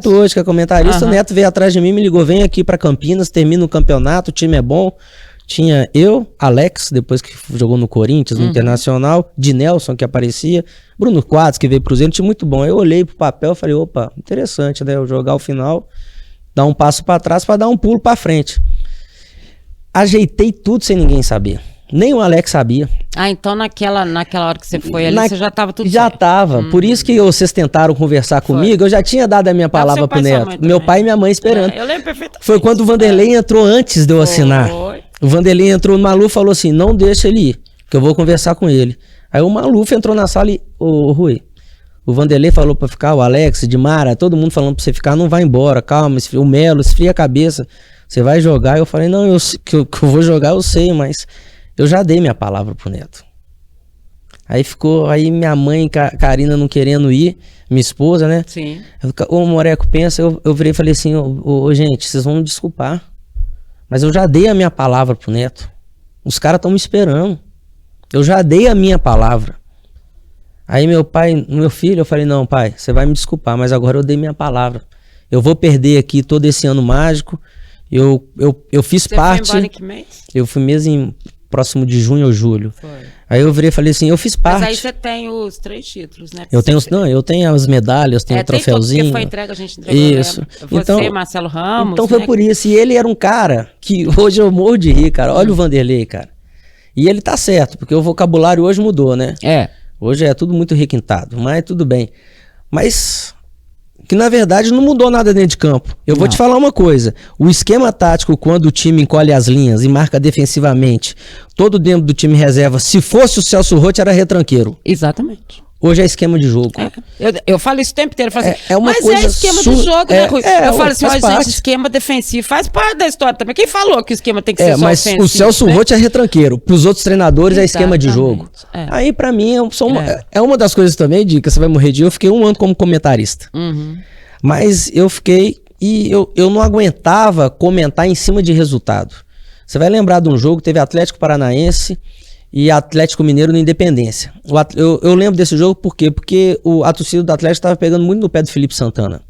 hoje, que é comentarista, o Neto veio atrás de mim, me ligou, vem aqui pra Campinas, termina o campeonato, o time é bom. Tinha eu, Alex, depois que jogou no Corinthians, no Internacional, de Nelson, que aparecia, Bruno Quadros, que veio pro Cruzeiro, um time muito bom. Aí eu olhei pro papel e falei, opa, interessante, né, eu jogar o final, dar um passo pra trás pra dar um pulo pra frente. Ajeitei tudo sem ninguém saber. Nem o Alex sabia. Então naquela hora que você foi ali, você já tava tudo Já certo. tava. Por isso que vocês tentaram conversar comigo, eu já tinha dado a minha palavra pro Neto. Meu pai e minha mãe esperando. Eu lembro perfeitamente. Foi quando o Vanderlei entrou antes de eu assinar. O Vanderlei entrou no Maluf e falou assim, não deixa ele ir, que eu vou conversar com ele. Aí o Maluf entrou na sala e, ô Rui, O Vanderlei falou pra ficar, o Alex, Dimara, todo mundo falando pra você ficar, não vai embora, calma, o Melo, esfria a cabeça, você vai jogar. Eu falei, não, que eu vou jogar eu sei, mas eu já dei minha palavra pro Neto. Aí minha mãe, Karina, não querendo ir, minha esposa, né? Sim. O Moreco pensa, eu virei e falei assim, gente, vocês vão me desculpar, mas eu já dei a minha palavra pro Neto. Os caras estão me esperando. Eu já dei a minha palavra. Aí meu filho, eu falei, não, pai, você vai me desculpar, mas agora eu dei minha palavra. Eu vou perder aqui todo esse ano mágico. Eu fiz parte. Você foi embora em que mês? Eu fui mesmo próximo de junho ou julho. Foi. Aí eu virei e falei assim, eu fiz parte. Mas aí você tem os 3 títulos, né? Eu tenho as medalhas, tenho o troféuzinho. Porque foi entregue, a gente entregou. Isso. Você, Marcelo Ramos. Então foi por isso. E ele era um cara que hoje eu morro de rir, cara. Olha o Vanderlei, cara. E ele tá certo, porque o vocabulário hoje mudou, né? Hoje é tudo muito requintado, mas tudo bem. Mas que na verdade não mudou nada dentro de campo. Eu vou te falar uma coisa. O esquema tático, quando o time encolhe as linhas e marca defensivamente, todo dentro do time reserva, se fosse o Celso Roth, era retranqueiro. Exatamente. Hoje é esquema de jogo. Eu falo isso o tempo inteiro. Eu falo assim, é uma coisa esquema de jogo, né, Rui? Eu falo assim, mas gente, esquema defensivo faz parte da história também. Quem falou que o esquema tem que ser só mas ofensivo? O Celso Roth é retranqueiro. Para os outros treinadores é esquema de jogo. Aí para mim é uma das coisas também, Dica, você vai morrer de eu fiquei 1 ano como comentarista. Mas eu fiquei e eu não aguentava comentar em cima de resultado. Você vai lembrar de um jogo, teve Atlético Paranaense e Atlético Mineiro na Independência. Eu lembro desse jogo por quê? Porque a torcida do Atlético estava pegando muito no pé do Felipe Santana,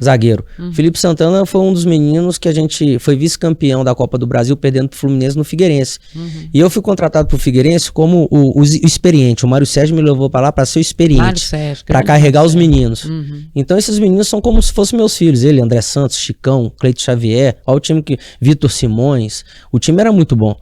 zagueiro. Felipe Santana foi um dos meninos que a gente foi vice-campeão da Copa do Brasil, perdendo pro Fluminense no Figueirense. E eu fui contratado pro Figueirense como o experiente. O Mário Sérgio me levou para lá para ser o experiente, para carregar os meninos. Então esses meninos são como se fossem meus filhos. Ele, André Santos, Chicão, Cleito Xavier, olha o time Vitor Simões. O time era muito bom.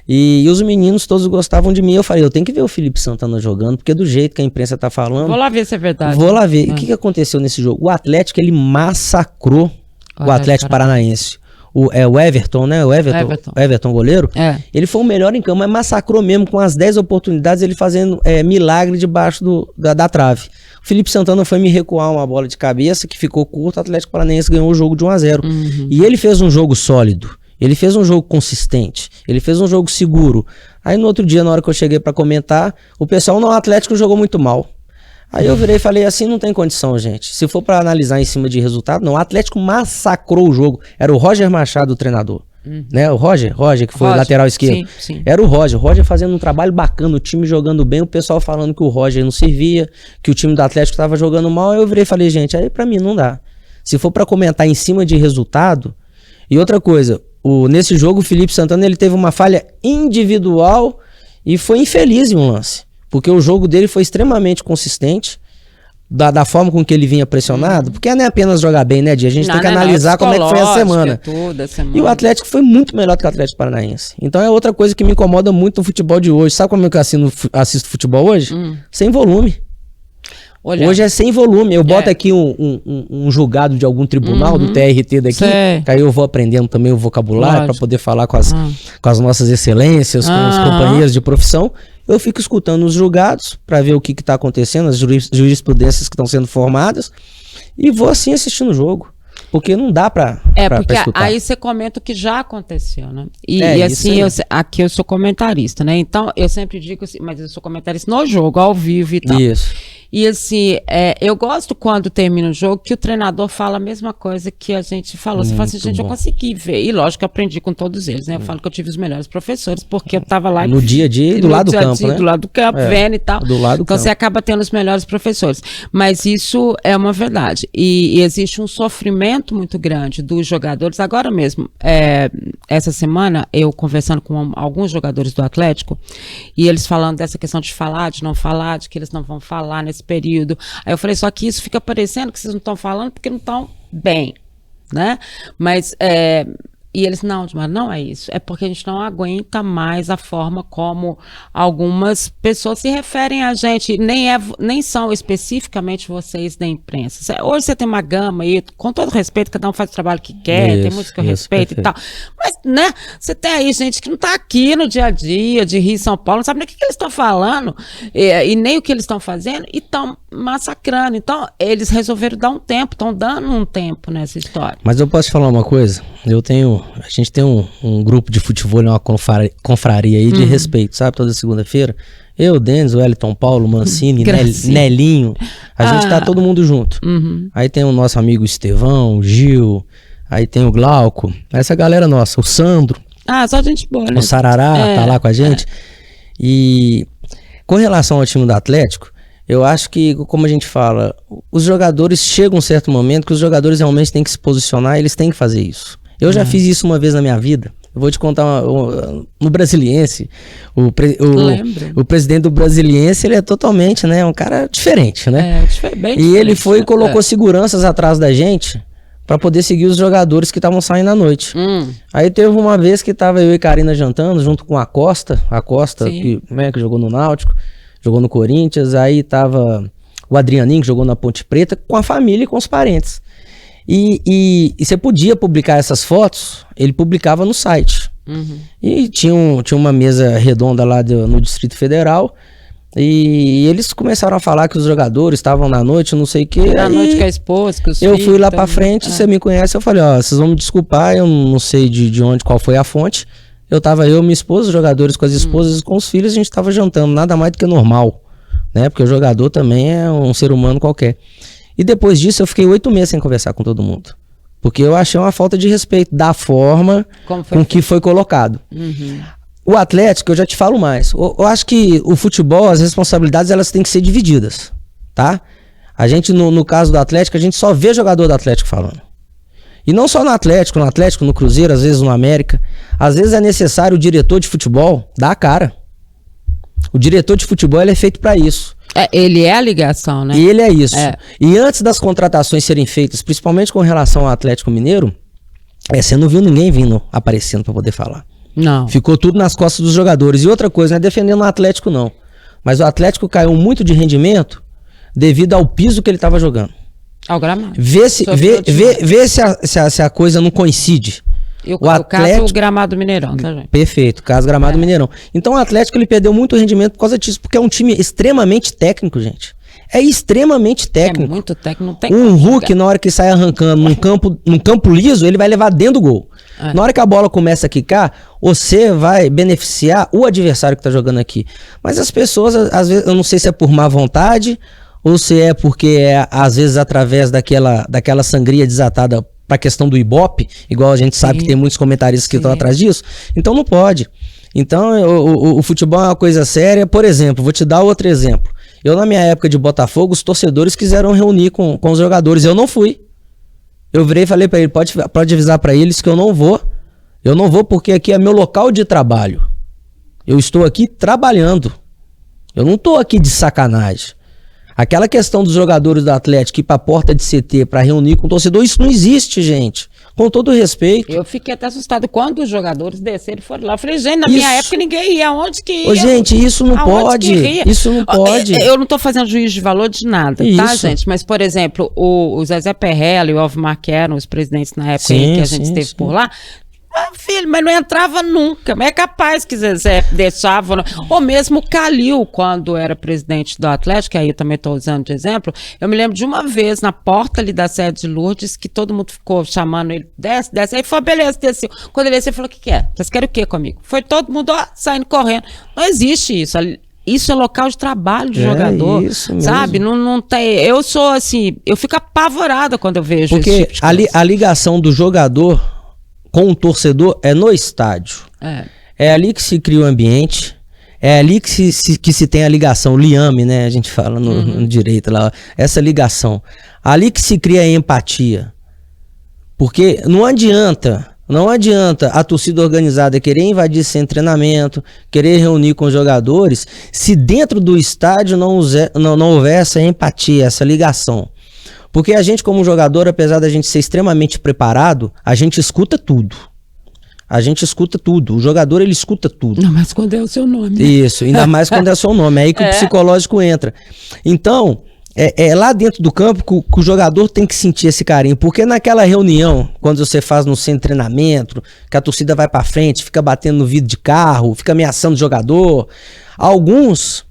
E os meninos todos gostavam de mim. Eu falei, eu tenho que ver o Felipe Santana jogando, porque do jeito que a imprensa tá falando... Vou lá ver se é verdade. Vou lá ver. O que aconteceu nesse jogo? O Atlético, ele massacrou o Atlético Paranaense. O Everton, né? O Everton goleiro. Ele foi o melhor em campo, mas massacrou mesmo com as 10 oportunidades, ele fazendo milagre debaixo da trave. O Felipe Santana foi me recuar uma bola de cabeça que ficou curta, o Atlético Paranaense ganhou o jogo de 1-0. E ele fez um jogo sólido. Ele fez um jogo consistente, ele fez um jogo seguro. Aí no outro dia, na hora que eu cheguei pra comentar, o pessoal, não, o Atlético jogou muito mal. Aí eu virei e falei assim, não tem condição, gente. Se for pra analisar em cima de resultado, não, o Atlético massacrou o jogo. Era o Roger Machado o treinador, né? O Roger que foi lateral esquerdo. Sim. Era o Roger fazendo um trabalho bacana, o time jogando bem, o pessoal falando que o Roger não servia, que o time do Atlético tava jogando mal. Eu virei e falei, gente, aí pra mim não dá. Se for pra comentar em cima de resultado... E outra coisa, nesse jogo o Felipe Santana ele teve uma falha individual e foi infeliz em um lance, porque o jogo dele foi extremamente consistente, da forma com que ele vinha pressionado, porque não é apenas jogar bem, né, Dia? A gente tem que analisar como é que foi a semana. E o Atlético foi muito melhor do que o Atlético Paranaense. Então é outra coisa que me incomoda muito no futebol de hoje. Sabe como é que eu assisto futebol hoje? Sem volume. Hoje é sem volume. Eu boto aqui um julgado de algum tribunal, do TRT daqui, que aí eu vou aprendendo também o vocabulário para poder falar com as nossas excelências, com os companheiros de profissão. Eu fico escutando os julgados para ver o que está acontecendo, as jurisprudências que estão sendo formadas, e vou assim assistindo o jogo. Porque não dá pra porque escutar. Aí você comenta o que já aconteceu, né? E assim, aqui eu sou comentarista, né? Então, eu sempre digo assim, mas eu sou comentarista no jogo, ao vivo e tal. Isso. E assim, eu gosto quando termina o jogo que o treinador fala a mesma coisa que a gente falou. Você fala assim, gente, eu consegui ver. E lógico que eu aprendi com todos eles, né? Eu falo que eu tive os melhores professores, porque eu tava lá... No dia a dia, do lado do campo, né? Do lado do campo, vendo e tal. Do lado do então campo. Você acaba tendo os melhores professores. Mas isso é uma verdade. E existe um sofrimento muito grande dos jogadores. Agora mesmo, essa semana, eu conversando com alguns jogadores do Atlético, e eles falando dessa questão de falar, de não falar, de que eles não vão falar nesse período. Aí eu falei, só que isso fica parecendo que vocês não estão falando porque não estão bem, né? Mas E eles, não, Dimar, não é isso. É porque a gente não aguenta mais a forma como algumas pessoas se referem a gente. Nem são especificamente vocês da imprensa. Hoje você tem uma gama aí, com todo respeito, cada um faz o trabalho que quer, tem muitos que eu respeito e tal. Mas, né, você tem aí gente que não está aqui no dia a dia de Rio e São Paulo, não sabe nem o que eles estão falando e nem o que eles estão fazendo e estão massacrando. Então, eles resolveram dar um tempo, estão dando um tempo nessa história. Mas eu posso te falar uma coisa? A gente tem um grupo de futebol, uma confraria aí de respeito, sabe? Toda segunda-feira. Eu, Denis, Wellington, Paulo, Mancini, Nelinho. A gente tá todo mundo junto. Aí tem o nosso amigo Estevão, o Gil, aí tem o Glauco, essa galera nossa, o Sandro. Só gente boa, né? O Sarará tá lá com a gente. E com relação ao time do Atlético, eu acho que, como a gente fala, os jogadores chegam um certo momento que os jogadores realmente têm que se posicionar, eles têm que fazer isso. Eu já fiz isso uma vez na minha vida. Eu vou te contar, no Brasiliense, o presidente do Brasiliense, ele é totalmente, né, um cara diferente, né? Bem e ele foi e colocou seguranças atrás da gente para poder seguir os jogadores que estavam saindo à noite. Aí teve uma vez que tava eu e Karina jantando, junto com a Costa que jogou no Náutico, jogou no Corinthians, aí tava o Adrianinho, que jogou na Ponte Preta, com a família e com os parentes. E você podia publicar essas fotos, ele publicava no site. E tinha uma mesa redonda lá no Distrito Federal, e eles começaram a falar que os jogadores estavam na noite, não sei o que. Na noite com a esposa, que os eu filhos, fui lá pra frente, você me conhece, eu falei, vocês vão me desculpar, eu não sei de onde, qual foi a fonte. Eu, minha esposa, os jogadores com as esposas e com os filhos, a gente tava jantando, nada mais do que normal, né? Porque o jogador também é um ser humano qualquer. E depois disso eu fiquei 8 meses sem conversar com todo mundo. Porque eu achei uma falta de respeito da forma com que foi colocado. O Atlético, eu já te falo mais. Eu acho que o futebol, as responsabilidades, elas têm que ser divididas, tá? A gente, no caso do Atlético, a gente só vê jogador do Atlético falando. E não só no Atlético, no Cruzeiro, às vezes no América. Às vezes é necessário o diretor de futebol dar a cara. O diretor de futebol, ele é feito para isso. Ele é a ligação, né? E ele é isso. E antes das contratações serem feitas, principalmente com relação ao Atlético Mineiro, você não viu ninguém aparecendo para poder falar. Não. Ficou tudo nas costas dos jogadores. E outra coisa, não é defendendo o Atlético não, mas o Atlético caiu muito de rendimento devido ao piso que ele estava jogando. Ao gramado. Vê se a coisa não coincide. O Atlético, caso Gramado Mineirão, tá, gente? Perfeito, caso Gramado Mineirão. Então o Atlético, ele perdeu muito rendimento por causa disso, porque é um time extremamente técnico, gente. É extremamente técnico. É muito técnico, não tem Um Hulk, na hora que sai arrancando num campo liso, ele vai levar dentro do gol. Na hora que a bola começa a quicar, você vai beneficiar o adversário que tá jogando aqui. Mas as pessoas, às vezes, eu não sei se é por má vontade, ou se é porque às vezes, através daquela sangria desatada pra questão do Ibope, igual a gente sabe que tem muitos comentaristas que estão atrás disso, então não pode. Então o futebol é uma coisa séria. Por exemplo, vou te dar outro exemplo. Eu, na minha época de Botafogo, os torcedores quiseram reunir com os jogadores, eu não fui. Eu virei e falei pra ele, pode avisar pra eles que eu não vou porque aqui é meu local de trabalho. Eu estou aqui trabalhando, eu não tô aqui de sacanagem. Aquela questão dos jogadores do Atlético ir pra porta de CT pra reunir com o torcedor, isso não existe, gente. Com todo respeito. Eu fiquei até assustado quando os jogadores desceram e foram lá. Eu falei, gente, na minha época ninguém ia. Onde que ia? Gente, isso não pode. Isso não pode. Eu não tô fazendo juízo de valor de nada, tá, gente? Mas, por exemplo, o Zezé Perrella e o Alvimar, que eram os presidentes na época que a gente esteve por lá, filho, mas não entrava nunca. Mas é capaz que Zezé deixava. Ou mesmo o Calil, quando era presidente do Atlético, que aí eu também estou usando de exemplo, eu me lembro de uma vez na porta ali da sede de Lourdes, que todo mundo ficou chamando ele, desce. Aí ele falou, beleza, desceu. Quando ele desceu, ele falou, o que é? Vocês querem o quê comigo? Foi todo mundo saindo correndo. Não existe isso. Isso é local de trabalho de jogador, isso sabe? Não tem. Eu sou assim, eu fico apavorada quando eu vejo porque esse tipo de coisa. A ligação do jogador com o torcedor é no estádio. É ali que se cria o ambiente, é ali que se tem a ligação, o liame, né? A gente fala no direito lá, essa ligação. Ali que se cria a empatia. Porque não adianta a torcida organizada querer invadir sem treinamento, querer reunir com os jogadores, se dentro do estádio não houver essa empatia, essa ligação. Porque a gente, como jogador, apesar da gente ser extremamente preparado, a gente escuta tudo. A gente escuta tudo. O jogador, ele escuta tudo. Não, mas quando é o seu nome. Isso, ainda mais quando é seu nome. É aí que o psicológico entra. Então, é lá dentro do campo que o jogador tem que sentir esse carinho. Porque naquela reunião, quando você faz no centro de treinamento, que a torcida vai pra frente, fica batendo no vidro de carro, fica ameaçando o jogador. Alguns,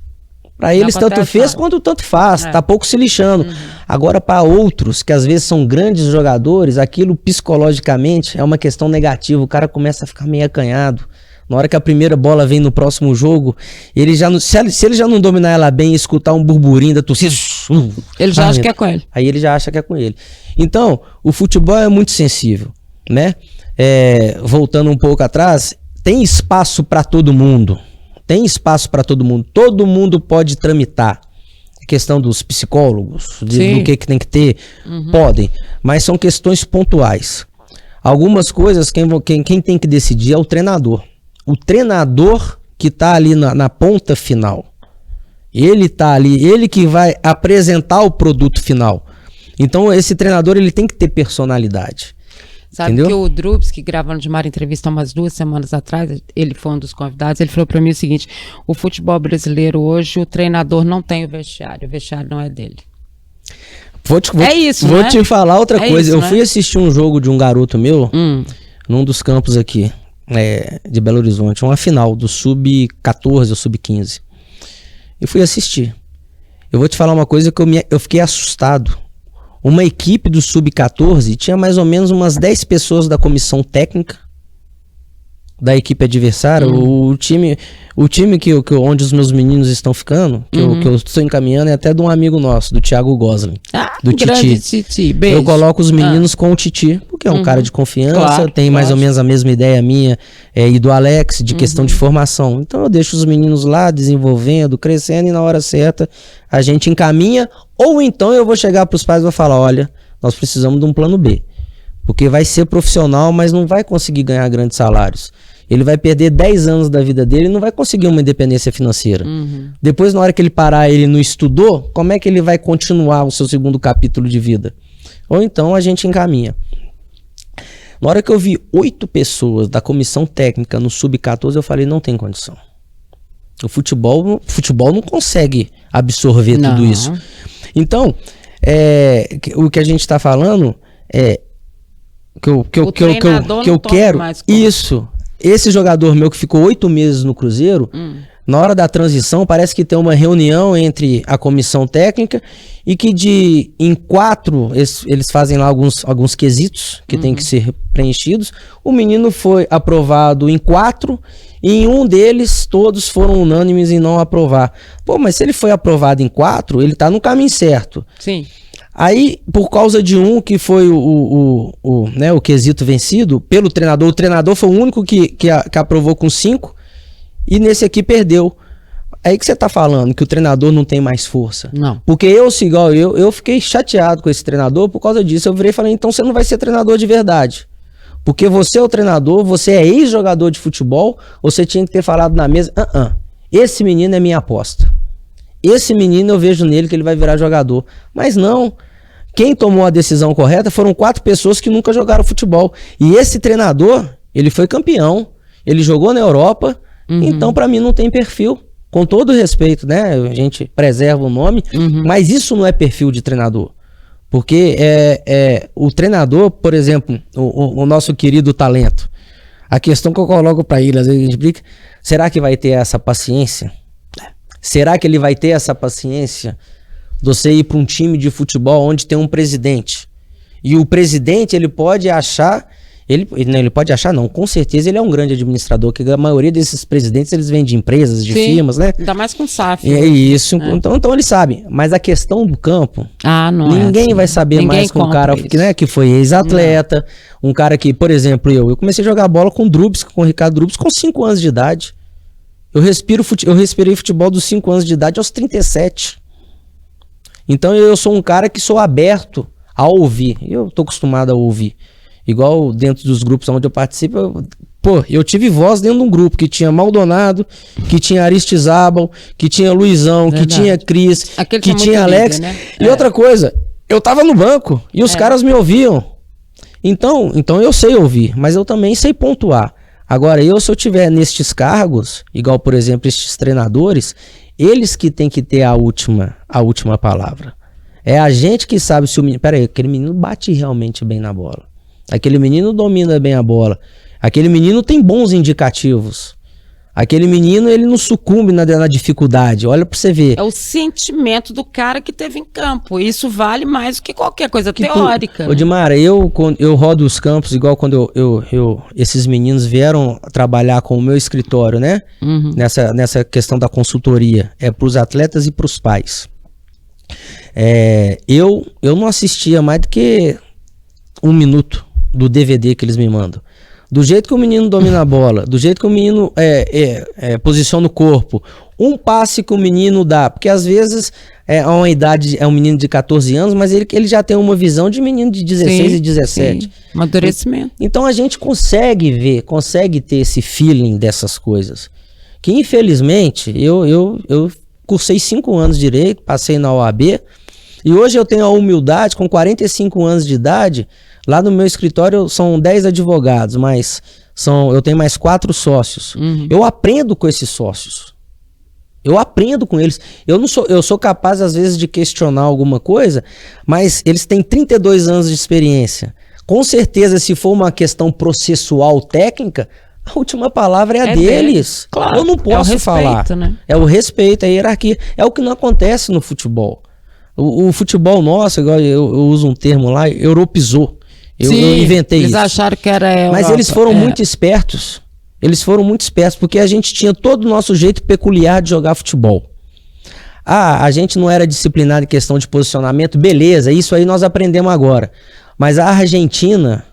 pra eles, tanto fez quanto tanto faz. Tá pouco se lixando. Agora, para outros, que às vezes são grandes jogadores, aquilo psicologicamente é uma questão negativa. O cara começa a ficar meio acanhado. Na hora que a primeira bola vem no próximo jogo, ele já não, se ele já não dominar ela bem e escutar um burburinho da torcida, ele já acha que é com ele. Aí ele já acha que é com ele. Então, o futebol é muito sensível, né? Voltando um pouco atrás, tem espaço para todo mundo. Tem espaço para todo mundo. Todo mundo pode tramitar. A questão dos psicólogos, do que tem que ter, podem. Mas são questões pontuais. Algumas coisas, quem tem que decidir é o treinador. O treinador que tá ali na ponta final. Ele tá ali, ele que vai apresentar o produto final. Então esse treinador, ele tem que ter personalidade. Sabe, entendeu? Que o Drubs, que gravando de Mar entrevista umas 2 semanas atrás, ele foi um dos convidados, ele falou para mim o seguinte: o futebol brasileiro hoje, o treinador não tem o vestiário não é dele. Vou te falar outra coisa. Eu fui assistir um jogo de um garoto meu, num dos campos aqui, de Belo Horizonte, uma final do Sub-14 ou Sub-15. Eu fui assistir. Eu vou te falar uma coisa que eu fiquei assustado. Uma equipe do Sub-14 tinha mais ou menos umas 10 pessoas da comissão técnica da equipe adversária. O time onde os meus meninos estão ficando, que eu estou encaminhando, é até de um amigo nosso, do Thiago Gosling, do Titi. Beijo. Eu coloco os meninos com o Titi, porque é um cara de confiança, tem mais ou menos a mesma ideia minha e do Alex, de questão de formação. Então eu deixo os meninos lá, desenvolvendo, crescendo, e na hora certa a gente encaminha, ou então eu vou chegar para os pais e vou falar: olha, nós precisamos de um plano B, porque vai ser profissional, mas não vai conseguir ganhar grandes salários. Ele vai perder 10 anos da vida dele e não vai conseguir uma independência financeira. Depois, na hora que ele parar, ele não estudou, como é que ele vai continuar o seu segundo capítulo de vida? Ou então a gente encaminha. Na hora que eu vi 8 pessoas da comissão técnica no Sub-14, eu falei: não tem condição. O futebol não consegue absorver tudo isso. Então, o que a gente está falando é que eu quero isso. Esse jogador meu que ficou 8 meses no Cruzeiro, na hora da transição, parece que tem uma reunião entre a comissão técnica e que em 4, eles fazem lá alguns quesitos que tem que ser preenchidos. O menino foi aprovado em 4 e em um deles todos foram unânimes em não aprovar. Pô, mas se ele foi aprovado em 4, ele tá no caminho certo. Sim. Aí, por causa de um que foi o quesito vencido pelo treinador, o treinador foi o único que aprovou com 5, e nesse aqui perdeu. Aí que você tá falando que o treinador não tem mais força. Não. Porque eu fiquei chateado com esse treinador por causa disso. Eu virei e falei: então você não vai ser treinador de verdade. Porque você é o treinador, você é ex-jogador de futebol, você tinha que ter falado na mesa: esse menino é minha aposta. Esse menino eu vejo nele que ele vai virar jogador. Mas não. Quem tomou a decisão correta foram 4 pessoas que nunca jogaram futebol. E esse treinador, ele foi campeão. Ele jogou na Europa. Então, pra mim, não tem perfil. Com todo respeito, né? A gente preserva o nome. Mas isso não é perfil de treinador. Porque o treinador, por exemplo, o nosso querido talento. A questão que eu coloco pra ele, às vezes a gente brinca: será que vai ter essa paciência? Será que ele vai ter essa paciência de você ir para um time de futebol onde tem um presidente? E o presidente, ele pode achar... Ele pode achar, não. Com certeza ele é um grande administrador, que a maioria desses presidentes, eles vêm de empresas, de firmas, né? Ainda mais com SAF. É isso. Então ele sabe. Mas a questão do campo... ninguém vai saber mais com um cara que foi ex-atleta. Um cara que, por exemplo, eu comecei a jogar bola com o Ricardo Drubs, com 5 anos de idade. Eu respirei futebol dos 5 anos de idade aos 37. Então eu sou um cara que sou aberto a ouvir. Eu tô acostumado a ouvir. Igual dentro dos grupos onde eu participo, eu tive voz dentro de um grupo que tinha Maldonado, que tinha Aristizábal, que tinha Luizão, que tinha Cris, que tinha Alex. Líder, né? E outra coisa, eu tava no banco e os caras me ouviam. Então eu sei ouvir, mas eu também sei pontuar. Agora, se eu tiver nestes cargos, igual, por exemplo, estes treinadores, eles que têm que ter a última palavra. É a gente que sabe se o menino... Peraí, aquele menino bate realmente bem na bola. Aquele menino domina bem a bola. Aquele menino tem bons indicativos. Aquele menino, ele não sucumbe na dificuldade. Olha pra você ver. É o sentimento do cara que teve em campo. Isso vale mais do que qualquer coisa teórica. Ô, Dimara, eu rodo os campos, igual quando esses meninos vieram trabalhar com o meu escritório, né? Uhum. Nessa questão da consultoria. É pros atletas e pros pais. Eu não assistia mais do que 1 minuto do DVD que eles me mandam. Do jeito que o menino domina a bola, do jeito que o menino posiciona o corpo, um passe que o menino dá, porque às vezes é um menino de 14 anos, mas ele já tem uma visão de menino de 16 e 17. Sim. Amadurecimento. Então a gente consegue ter esse feeling dessas coisas. Que infelizmente, eu cursei 5 anos de direito, passei na OAB, e hoje eu tenho a humildade, com 45 anos de idade. Lá no meu escritório são 10 advogados, mas eu tenho mais 4 sócios. Uhum. Eu aprendo com esses sócios. Eu aprendo com eles. Eu sou capaz, às vezes, de questionar alguma coisa, mas eles têm 32 anos de experiência. Com certeza, se for uma questão processual técnica, a última palavra é a deles. Claro. Eu não posso falar. Né? É o respeito, é a hierarquia. É o que não acontece no futebol. O futebol nosso, igual eu uso um termo lá, europeizou. Eu inventei isso. Eles acharam que era Europa. Mas eles foram muito espertos. Eles foram muito espertos, porque a gente tinha todo o nosso jeito peculiar de jogar futebol. A gente não era disciplinado em questão de posicionamento, beleza, isso aí nós aprendemos agora. Mas a Argentina,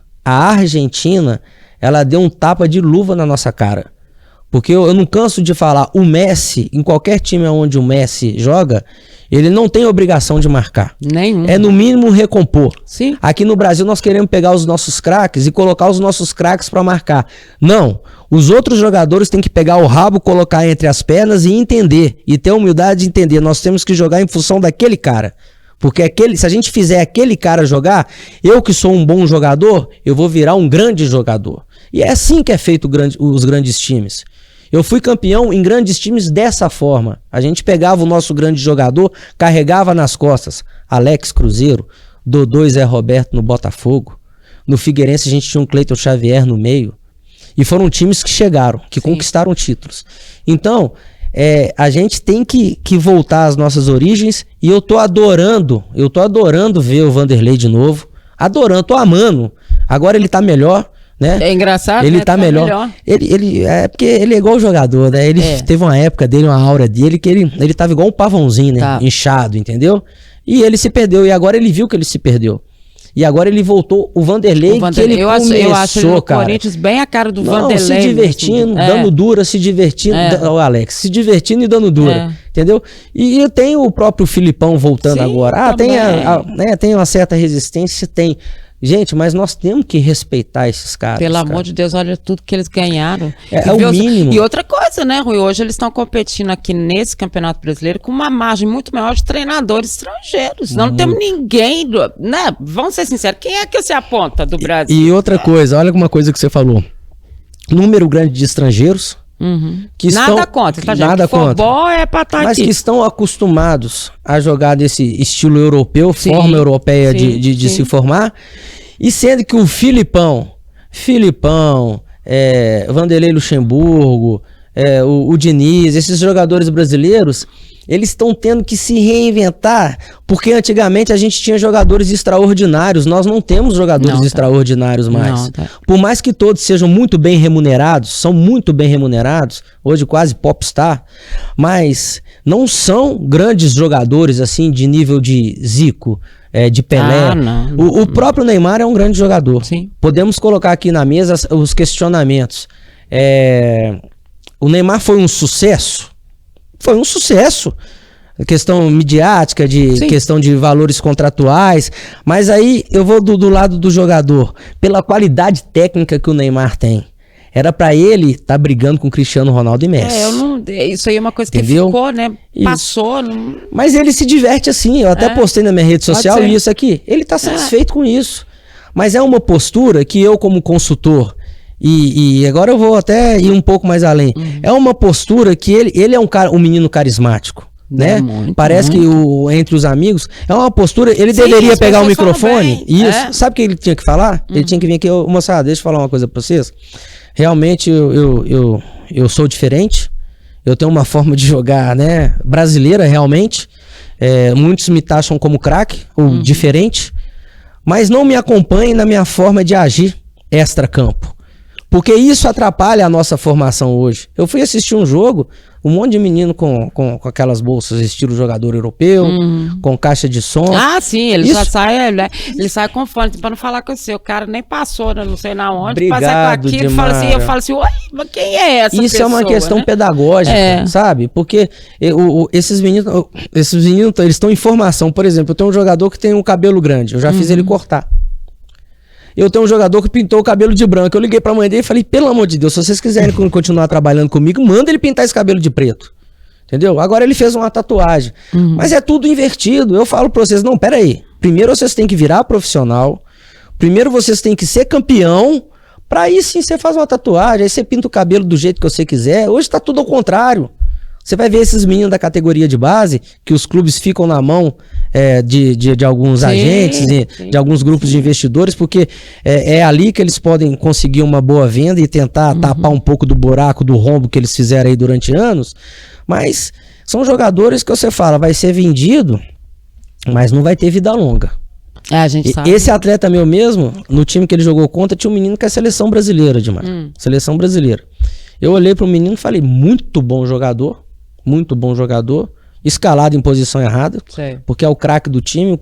ela deu um tapa de luva na nossa cara. Porque eu não canso de falar, o Messi, em qualquer time onde o Messi joga, ele não tem obrigação de marcar. Nenhum. É no mínimo recompor. Sim. Aqui no Brasil nós queremos pegar os nossos craques e colocar os nossos craques para marcar. Não. Os outros jogadores têm que pegar o rabo, colocar entre as pernas e entender. E ter a humildade de entender. Nós temos que jogar em função daquele cara. Porque se a gente fizer aquele cara jogar, eu que sou um bom jogador, eu vou virar um grande jogador. E é assim que é feito os grandes times. Eu fui campeão em grandes times dessa forma. A gente pegava o nosso grande jogador, carregava nas costas. Alex Cruzeiro, Dodô e Zé Roberto no Botafogo. No Figueirense a gente tinha um Cleiton Xavier no meio. E foram times que chegaram, que conquistaram títulos. Então, a gente tem que voltar às nossas origens. E eu tô adorando ver o Vanderlei de novo. Adorando, tô amando. Agora ele tá melhor. Né? É engraçado, ele tá melhor. Ele porque ele é igual o jogador, né? Ele teve uma época dele, uma aura dele, que ele tava igual um pavãozinho, né? Tá. Inchado, entendeu? E ele se perdeu, e agora ele viu que ele se perdeu. E agora ele voltou, o Vanderlei, que ele eu acho ele no Corinthians bem a cara do Vanderlei. Se divertindo, dando dura, se divertindo, o Alex, se divertindo e dando dura, entendeu? E tem o próprio Filipão voltando agora. Tem uma certa resistência, tem. Gente, mas nós temos que respeitar esses caras. Pelo amor de Deus, olha tudo que eles ganharam. É o mínimo. E outra coisa, né, Rui? Hoje eles estão competindo aqui nesse Campeonato Brasileiro com uma margem muito maior de treinadores estrangeiros. Não temos ninguém, né? Vamos ser sinceros, quem é que você aponta do Brasil? E outra coisa, olha uma coisa que você falou. Número grande de estrangeiros. Que nada contra, tá, gente? Nada contra. Futebol é pra estar mas aqui. Que estão acostumados a jogar desse estilo europeu, forma europeia de se formar. E sendo que o Filipão, Vanderlei Luxemburgo, o Diniz, esses jogadores brasileiros, eles estão tendo que se reinventar, porque antigamente a gente tinha jogadores extraordinários, nós não temos jogadores extraordinários mais. Por mais que todos sejam muito bem remunerados, são muito bem remunerados, hoje quase popstar, mas não são grandes jogadores assim de nível de Zico, de Pelé. O próprio Neymar é um grande jogador. Sim. Podemos colocar aqui na mesa os questionamentos. O Neymar foi um sucesso? Foi um sucesso. Questão midiática, questão de valores contratuais. Mas aí eu vou do lado do jogador. Pela qualidade técnica que o Neymar tem. Era pra ele estar brigando com Cristiano Ronaldo e Messi. Isso aí é uma coisa que ficou, né? Passou. Mas ele se diverte assim. Eu até postei na minha rede social isso aqui. Ele tá satisfeito com isso. Mas é uma postura que eu, como consultor E agora eu vou até ir um pouco mais além. É uma postura que ele é um menino carismático, né? Muito, Parece muito. que entre os amigos é uma postura. Ele Sim, deveria as pegar o pessoas falam microfone. bem, Isso. é. Sabe o que ele tinha que falar? Ele tinha que vir aqui, moçada, deixa eu falar uma coisa pra vocês. Realmente eu sou diferente. Eu tenho uma forma de jogar, né, brasileira, realmente. Muitos me taxam como craque ou diferente, mas não me acompanhem na minha forma de agir extra-campo. Porque isso atrapalha a nossa formação hoje. Eu fui assistir um jogo, um monte de menino com aquelas bolsas estilo jogador europeu, com caixa de som. Ah, sim, ele Isso- só sai, né? Ele sai com fone, pra não falar com você. O cara nem passou, né? Não sei na onde. Obrigado, passa com aquilo, fala assim, eu Dimara. falo assim, uai, mas quem é essa Isso pessoa? é uma questão né? pedagógica, É. sabe? Porque esses meninos, eles estão em formação. Por exemplo, eu tenho um jogador que tem um cabelo grande, eu já fiz ele cortar. Eu tenho um jogador que pintou o cabelo de branco. Eu liguei pra mãe dele e falei, pelo amor de Deus, se vocês quiserem continuar trabalhando comigo, manda ele pintar esse cabelo de preto. Entendeu? Agora ele fez uma tatuagem. Mas é tudo invertido. Eu falo pra vocês, não, pera aí. Primeiro vocês têm que virar profissional. Primeiro vocês têm que ser campeão. Pra aí sim você faz uma tatuagem. Aí você pinta o cabelo do jeito que você quiser. Hoje tá tudo ao contrário. Você vai ver esses meninos da categoria de base, que os clubes ficam na mão de alguns Sim, agentes, sim. de alguns grupos de investidores, porque é ali que eles podem conseguir uma boa venda e tentar tapar um pouco do buraco, do rombo que eles fizeram aí durante anos. Mas são jogadores que você fala, vai ser vendido, mas não vai ter vida longa. A gente sabe. Esse atleta meu mesmo, no time que ele jogou contra, tinha um menino que é seleção brasileira, Dimar. Seleção brasileira. Eu olhei pro menino e falei, muito bom jogador, escalado em posição errada, Sei. porque é o craque do time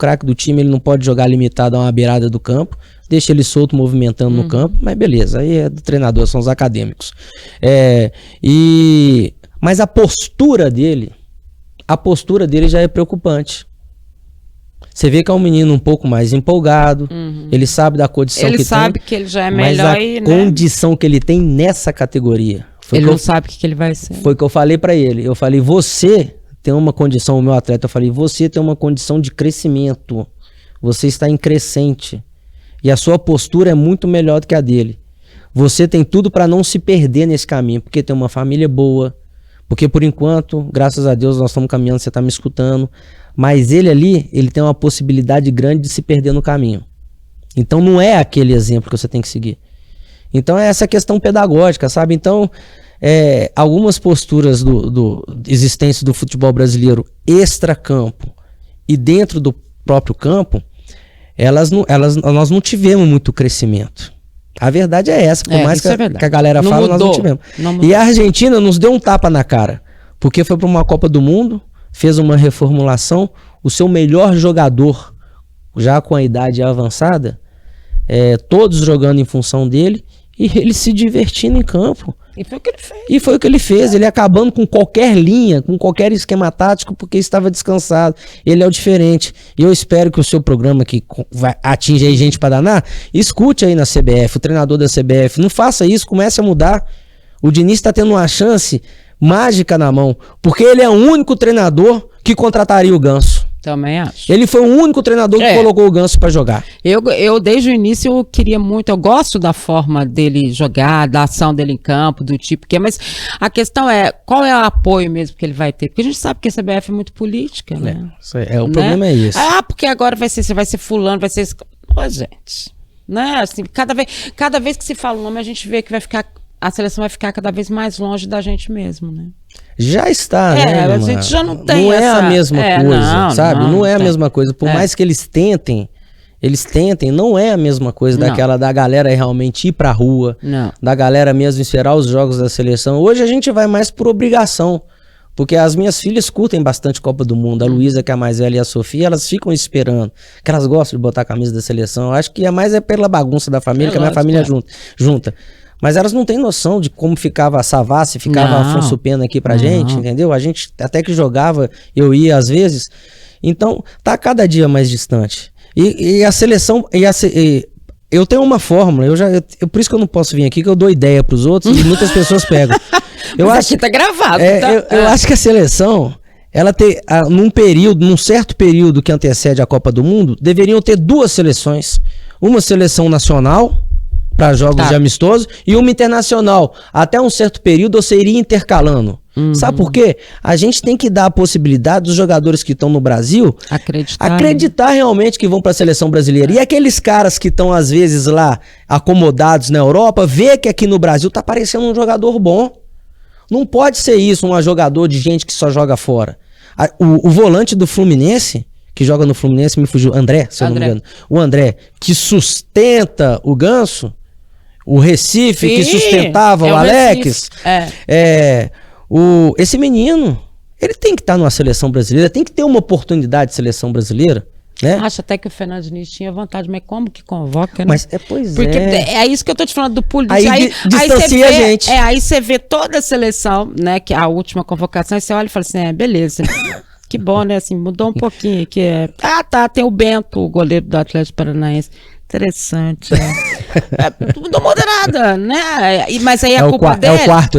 ele não pode jogar limitado a uma beirada do campo, deixa ele solto movimentando no campo, mas beleza, aí é do treinador, são os acadêmicos. Mas a postura dele já é preocupante. Você vê que é um menino um pouco mais empolgado, ele sabe da condição Ele que sabe tem, que ele já é mas melhor a e, né? condição que ele tem nessa categoria. Foi Ele que não eu- sabe o que ele vai ser. Foi que eu falei pra ele. Eu falei, você tem uma condição, o meu atleta, eu falei, você tem uma condição de crescimento. Você está em crescente. E a sua postura é muito melhor do que a dele. Você tem tudo pra não se perder nesse caminho, porque tem uma família boa. Porque por enquanto, graças a Deus, nós estamos caminhando, você tá me escutando. Mas ele ali, ele tem uma possibilidade grande de se perder no caminho. Então não é aquele exemplo que você tem que seguir. Então é essa questão pedagógica, sabe? Então, algumas posturas existentes do futebol brasileiro extra-campo e dentro do próprio campo, nós não tivemos muito crescimento. A verdade é essa, por mais isso é verdade. que a galera Não fala, nós não mudou. tivemos. Não mudou. E a Argentina nos deu um tapa na cara, porque foi para uma Copa do Mundo, fez uma reformulação, o seu melhor jogador, já com a idade avançada, todos jogando em função dele, e ele se divertindo em campo. E foi o que ele fez. E foi o que ele fez, ele acabando com qualquer linha, com qualquer esquema tático, porque estava descansado. Ele é o diferente. E eu espero que o seu programa, que atinge aí gente pra danar, escute aí na CBF, o treinador da CBF. Não faça isso, comece a mudar. O Diniz tá tendo uma chance mágica na mão, porque ele é o único treinador que contrataria o Ganso. Também acho. Ele foi o único treinador que colocou o Ganso pra jogar. Eu, desde o início, eu queria muito, eu gosto da forma dele jogar, da ação dele em campo, do tipo que é, mas a questão é, qual é o apoio mesmo que ele vai ter? Porque a gente sabe que a CBF é muito política, né? O problema é esse. Ah, porque agora vai ser fulano, vai ser... Ô, gente, né? Assim, cada vez que se fala o nome, a gente vê que a seleção vai ficar cada vez mais longe da gente mesmo, né? Já está, né? A gente já não tem Não é essa... a mesma coisa, sabe? Não é a tem. mesma coisa. Por mais que eles tentem, não é a mesma coisa da galera realmente ir pra rua, da galera mesmo esperar os jogos da seleção. Hoje a gente vai mais por obrigação, porque as minhas filhas curtem bastante Copa do Mundo. A Luísa, que é a mais velha, e a Sofia, elas ficam esperando, que elas gostam de botar a camisa da seleção. Eu acho que é mais pela bagunça da família, que a minha família junta. Mas elas não têm noção de como ficava a Savassi, ficava Afonso Pena aqui pra gente, entendeu? A gente até que jogava, eu ia às vezes. Então, tá cada dia mais distante. E a seleção... eu tenho uma fórmula, por isso que eu não posso vir aqui, que eu dou ideia pros outros e muitas pessoas pegam. Mas aqui tá gravado. Eu acho que a seleção, ela tem, num certo período que antecede a Copa do Mundo, deveriam ter duas seleções. Uma seleção nacional, para jogos de amistoso e uma internacional. Até um certo período você iria intercalando. Sabe por quê? A gente tem que dar a possibilidade dos jogadores que estão no Brasil acreditar realmente que vão para a seleção brasileira. E aqueles caras que estão às vezes lá acomodados na Europa, ver que aqui no Brasil tá parecendo um jogador bom. Não pode ser isso, um jogador de gente que só joga fora. O volante do Fluminense, que joga no Fluminense, me fugiu, André, se eu não me engano. O André, que sustenta o Ganso, o Recife, que sustentava o Alex. Esse menino, ele tem que estar numa seleção brasileira, tem que ter uma oportunidade de seleção brasileira, né? Acho até que o Fernando Diniz tinha vantagem, mas como que convoca, né? Mas Porque é isso que eu tô te falando do político. Aí distancia a gente. Aí você vê toda a seleção, né, que a última convocação, e você olha e fala assim, beleza, que bom, né, assim, mudou um pouquinho, que tem o Bento, o goleiro do Atlético Paranaense. Interessante, né? Não muda nada, né? Mas aí a culpa dele...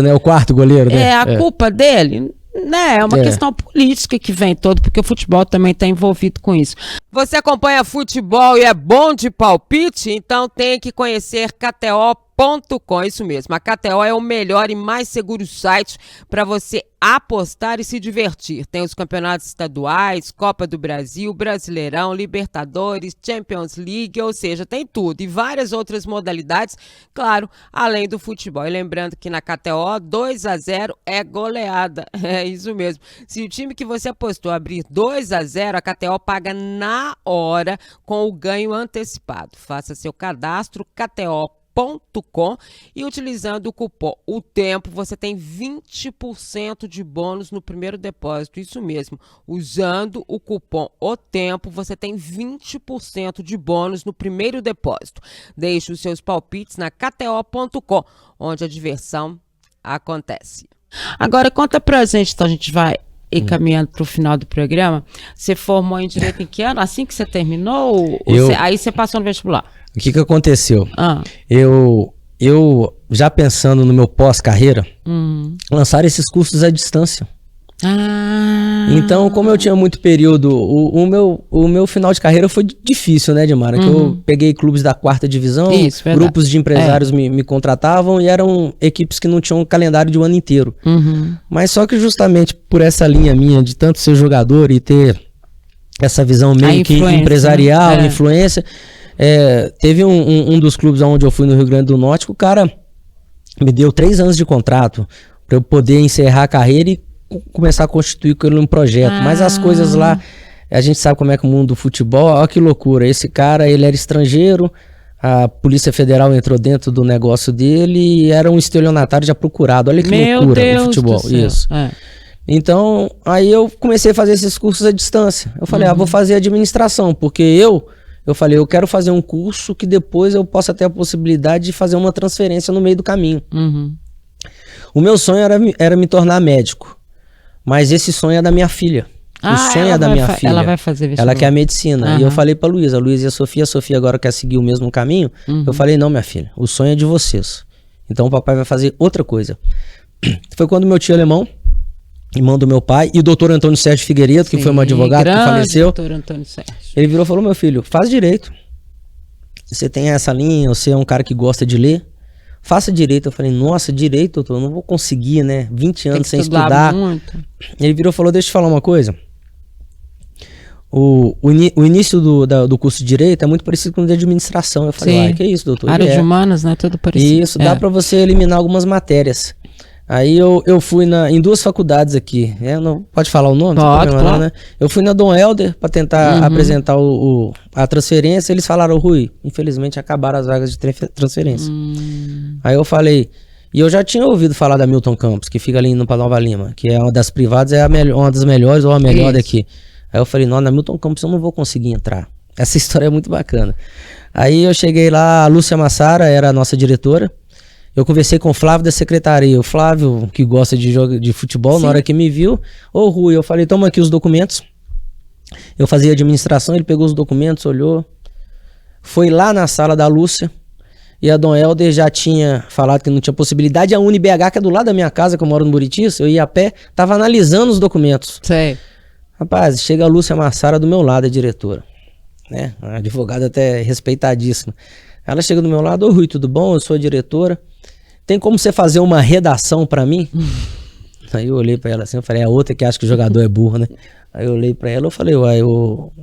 É o quarto goleiro, né? A culpa dele, né? É uma questão política que vem todo, porque o futebol também está envolvido com isso. Você acompanha futebol e é bom de palpite? Então tem que conhecer KTO.com, isso mesmo. A KTO é o melhor e mais seguro site para você apostar e se divertir. Tem os campeonatos estaduais, Copa do Brasil, Brasileirão, Libertadores, Champions League, ou seja, tem tudo. E várias outras modalidades, claro, além do futebol. E lembrando que na KTO, 2-0 é goleada. É isso mesmo. Se o time que você apostou abrir 2-0, a KTO paga na hora com o ganho antecipado. Faça seu cadastro, KTO.com, e utilizando o cupom O Tempo, você tem 20% de bônus no primeiro depósito. Isso mesmo, usando o cupom O Tempo, você tem 20% de bônus no primeiro depósito. Deixe os seus palpites na KTO.com, onde a diversão acontece. Agora conta pra gente, então a gente vai caminhando para o final do programa. Você formou em Direito em que ano? Assim que você terminou? Aí você passou no vestibular? O que aconteceu? Eu já pensando no meu pós-carreira, lançaram esses cursos à distância. Então, como eu tinha muito período, o meu final de carreira foi difícil, né, Dimara? Que eu peguei clubes da 4ª divisão, grupos de empresários me contratavam e eram equipes que não tinham um calendário de um ano inteiro. Mas só que justamente por essa linha minha de tanto ser jogador e ter essa visão meio que empresarial, influência, teve um dos clubes onde eu fui no Rio Grande do Norte, que o cara me deu 3 anos de contrato para eu poder encerrar a carreira e começar a constituir com ele um projeto. Mas as coisas lá, a gente sabe como é que o mundo do futebol, olha que loucura, esse cara, ele era estrangeiro, a Polícia Federal entrou dentro do negócio dele e era um estelionatário já procurado, olha que loucura o futebol, isso. Então, aí eu comecei a fazer esses cursos à distância, eu falei, vou fazer administração, porque eu falei, eu quero fazer um curso que depois eu possa ter a possibilidade de fazer uma transferência no meio do caminho. O meu sonho era me tornar médico. Mas esse sonho é da minha filha. O sonho é da minha filha. Ela vai fazer vestibular. Ela quer a medicina. E eu falei pra Luísa e a Sofia agora quer seguir o mesmo caminho. Eu falei, não, minha filha, o sonho é de vocês. Então o papai vai fazer outra coisa. Foi quando meu tio alemão, irmão do meu pai, e o doutor Antônio Sérgio Figueiredo, que foi um advogado que faleceu. Doutor Antônio Sérgio. Ele virou e falou, meu filho, faz direito. Você tem essa linha, você é um cara que gosta de ler. Faça direito. Eu falei, nossa, direito, doutor, eu não vou conseguir, né? 20 anos sem estudar. Muito. Ele virou e falou, deixa eu te falar uma coisa. O início do curso de direito é muito parecido com o de administração. Eu falei, que é isso, doutor? Área de humanas, né? Tudo parecido. Isso, dá pra você eliminar algumas matérias. Aí eu fui em 2 faculdades aqui. Não pode falar o nome? Pode, claro. Né? Eu fui na Dom Helder para tentar apresentar a transferência. Eles falaram, Rui, infelizmente acabaram as vagas de transferência. Aí eu falei, e eu já tinha ouvido falar da Milton Campos, que fica ali indo pra Nova Lima, que é uma das privadas, uma das melhores ou a melhor daqui. Aí eu falei, não, na Milton Campos eu não vou conseguir entrar. Essa história é muito bacana. Aí eu cheguei lá, a Lúcia Massara era a nossa diretora. Eu conversei com o Flávio da secretaria. O Flávio, que gosta de futebol, na hora que me viu, Rui, eu falei, toma aqui os documentos. Eu fazia administração, ele pegou os documentos, olhou. Foi lá na sala da Lúcia. E a Dom Helder já tinha falado que não tinha possibilidade. A UniBH, que é do lado da minha casa, que eu moro no Buritis, eu ia a pé, tava analisando os documentos. Rapaz, chega a Lúcia Massara do meu lado, a diretora. Né? Uma advogada até respeitadíssima. Ela chega do meu lado, ô Rui, tudo bom? Eu sou a diretora. Tem como você fazer uma redação pra mim? Aí eu olhei pra ela assim, eu falei, a outra que acha que o jogador é burro, né? Aí eu olhei pra ela, eu falei, uai,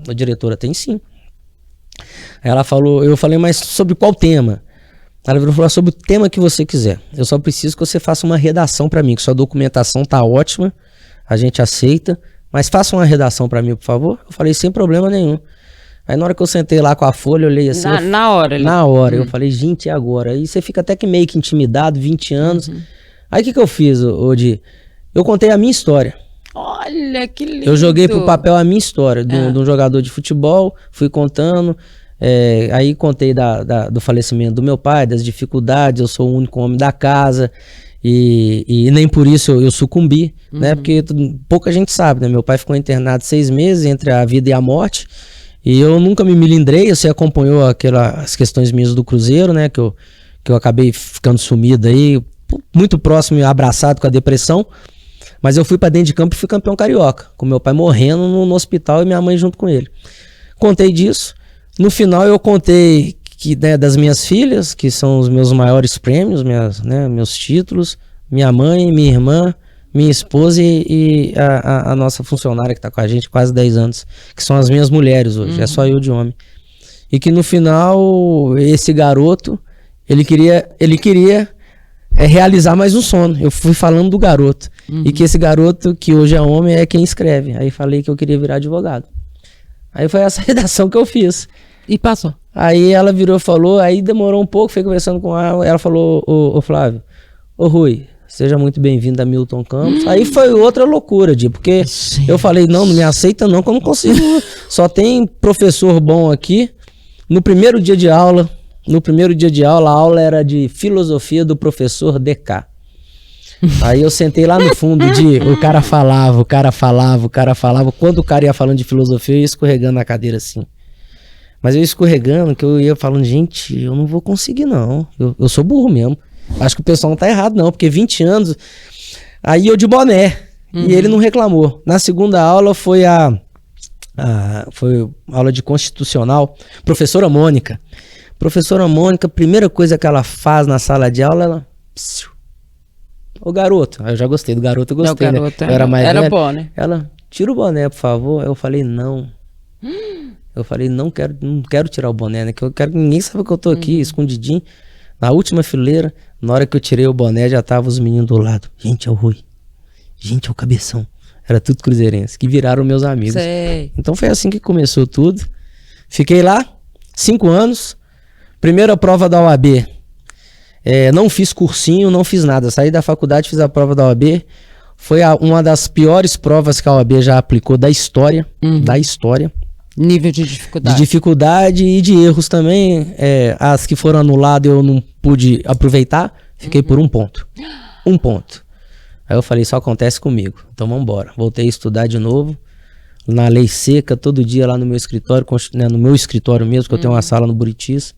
a diretora, tem sim. Aí ela falou, eu falei, mas sobre qual tema? Ela virou falar sobre o tema que você quiser. Eu só preciso que você faça uma redação pra mim, que sua documentação tá ótima, a gente aceita, mas faça uma redação pra mim, por favor. Eu falei, sem problema nenhum. Aí na hora que eu sentei lá com a folha, eu olhei assim... Na hora. Na hora. Eu falei, gente, e agora? Aí você fica até que meio que intimidado, 20 anos. Aí o que eu fiz, Odi? Eu contei a minha história. Olha, que lindo. Eu joguei pro papel a minha história, de um jogador de futebol, fui contando... aí contei do falecimento do meu pai, das dificuldades, eu sou o único homem da casa e nem por isso eu sucumbi, né? Porque pouca gente sabe, né? Meu pai ficou internado 6 meses entre a vida e a morte e eu nunca me melindrei. Você acompanhou as questões minhas do Cruzeiro, né? Que eu acabei ficando sumido aí, muito próximo e abraçado com a depressão, mas eu fui pra dentro de campo e fui campeão carioca, com meu pai morrendo no hospital e minha mãe junto com ele. Contei disso. No final eu contei que, né, das minhas filhas, que são os meus maiores prêmios, meus títulos, minha mãe, minha irmã, minha esposa e a nossa funcionária que está com a gente quase 10 anos, que são as minhas mulheres hoje, é só eu de homem. E que no final esse garoto, ele queria realizar mais um sonho. Eu fui falando do garoto. E que esse garoto, que hoje é homem, é quem escreve. Aí falei que eu queria virar advogado. Aí foi essa redação que eu fiz. E passou. Aí ela virou e falou, aí demorou um pouco, fui conversando com ela falou, ô Flávio, ô Rui, seja muito bem-vindo a Milton Campos. Aí foi outra loucura, porque eu falei, não me aceita não, que eu não consigo, só tem professor bom aqui. No primeiro dia de aula, a aula era de filosofia do professor DK. Aí eu sentei lá no fundo, o cara falava, quando o cara ia falando de filosofia, eu ia escorregando na cadeira assim. Mas eu escorregando, que eu ia falando, gente, eu não vou conseguir não, eu sou burro mesmo. Acho que o pessoal não tá errado não, porque 20 anos, aí eu de boné, e ele não reclamou. Na segunda aula foi foi aula de constitucional, professora Mônica, primeira coisa que ela faz na sala de aula, ela... Ô garoto, eu já gostei do garoto, eu gostei, né? Eu era mais velho. Bom, né? Ela, tira o boné, por favor. Eu falei, não. Eu falei, não quero tirar o boné, né? Que eu quero que ninguém saiba que eu tô aqui, escondidinho. Na última fileira, na hora que eu tirei o boné, já tava os meninos do lado. Gente, é o Rui. Gente, é o Cabeção. Era tudo cruzeirense, que viraram meus amigos. Sei. Então foi assim que começou tudo. Fiquei lá, 5 anos. Primeira prova da OAB. Não fiz cursinho, não fiz nada. Saí da faculdade, fiz a prova da OAB. Foi uma das piores provas que a OAB já aplicou da história. Da história. Nível de dificuldade. De dificuldade e de erros também. As que foram anuladas eu não pude aproveitar. Fiquei por 1 ponto. 1 ponto. Aí eu falei, só acontece comigo. Então vamos embora. Voltei a estudar de novo. Na lei seca, todo dia lá no meu escritório. Né, no meu escritório mesmo, que eu tenho uma sala no Buritis.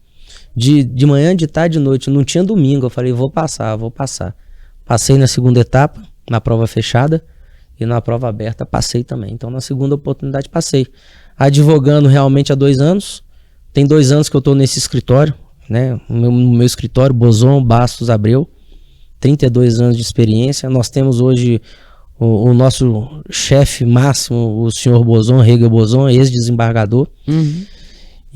De manhã, de tarde, de noite, não tinha domingo. Eu falei, vou passar. Passei na segunda etapa, na prova fechada, e na prova aberta passei também. Então na segunda oportunidade passei. Advogando realmente há 2 anos. Tem 2 anos que eu estou nesse escritório, né? No meu escritório, Bozon Bastos Abreu. 32 anos de experiência. Nós temos hoje o nosso chefe máximo, o senhor Bozon, Hegel Bozon, ex-desembargador.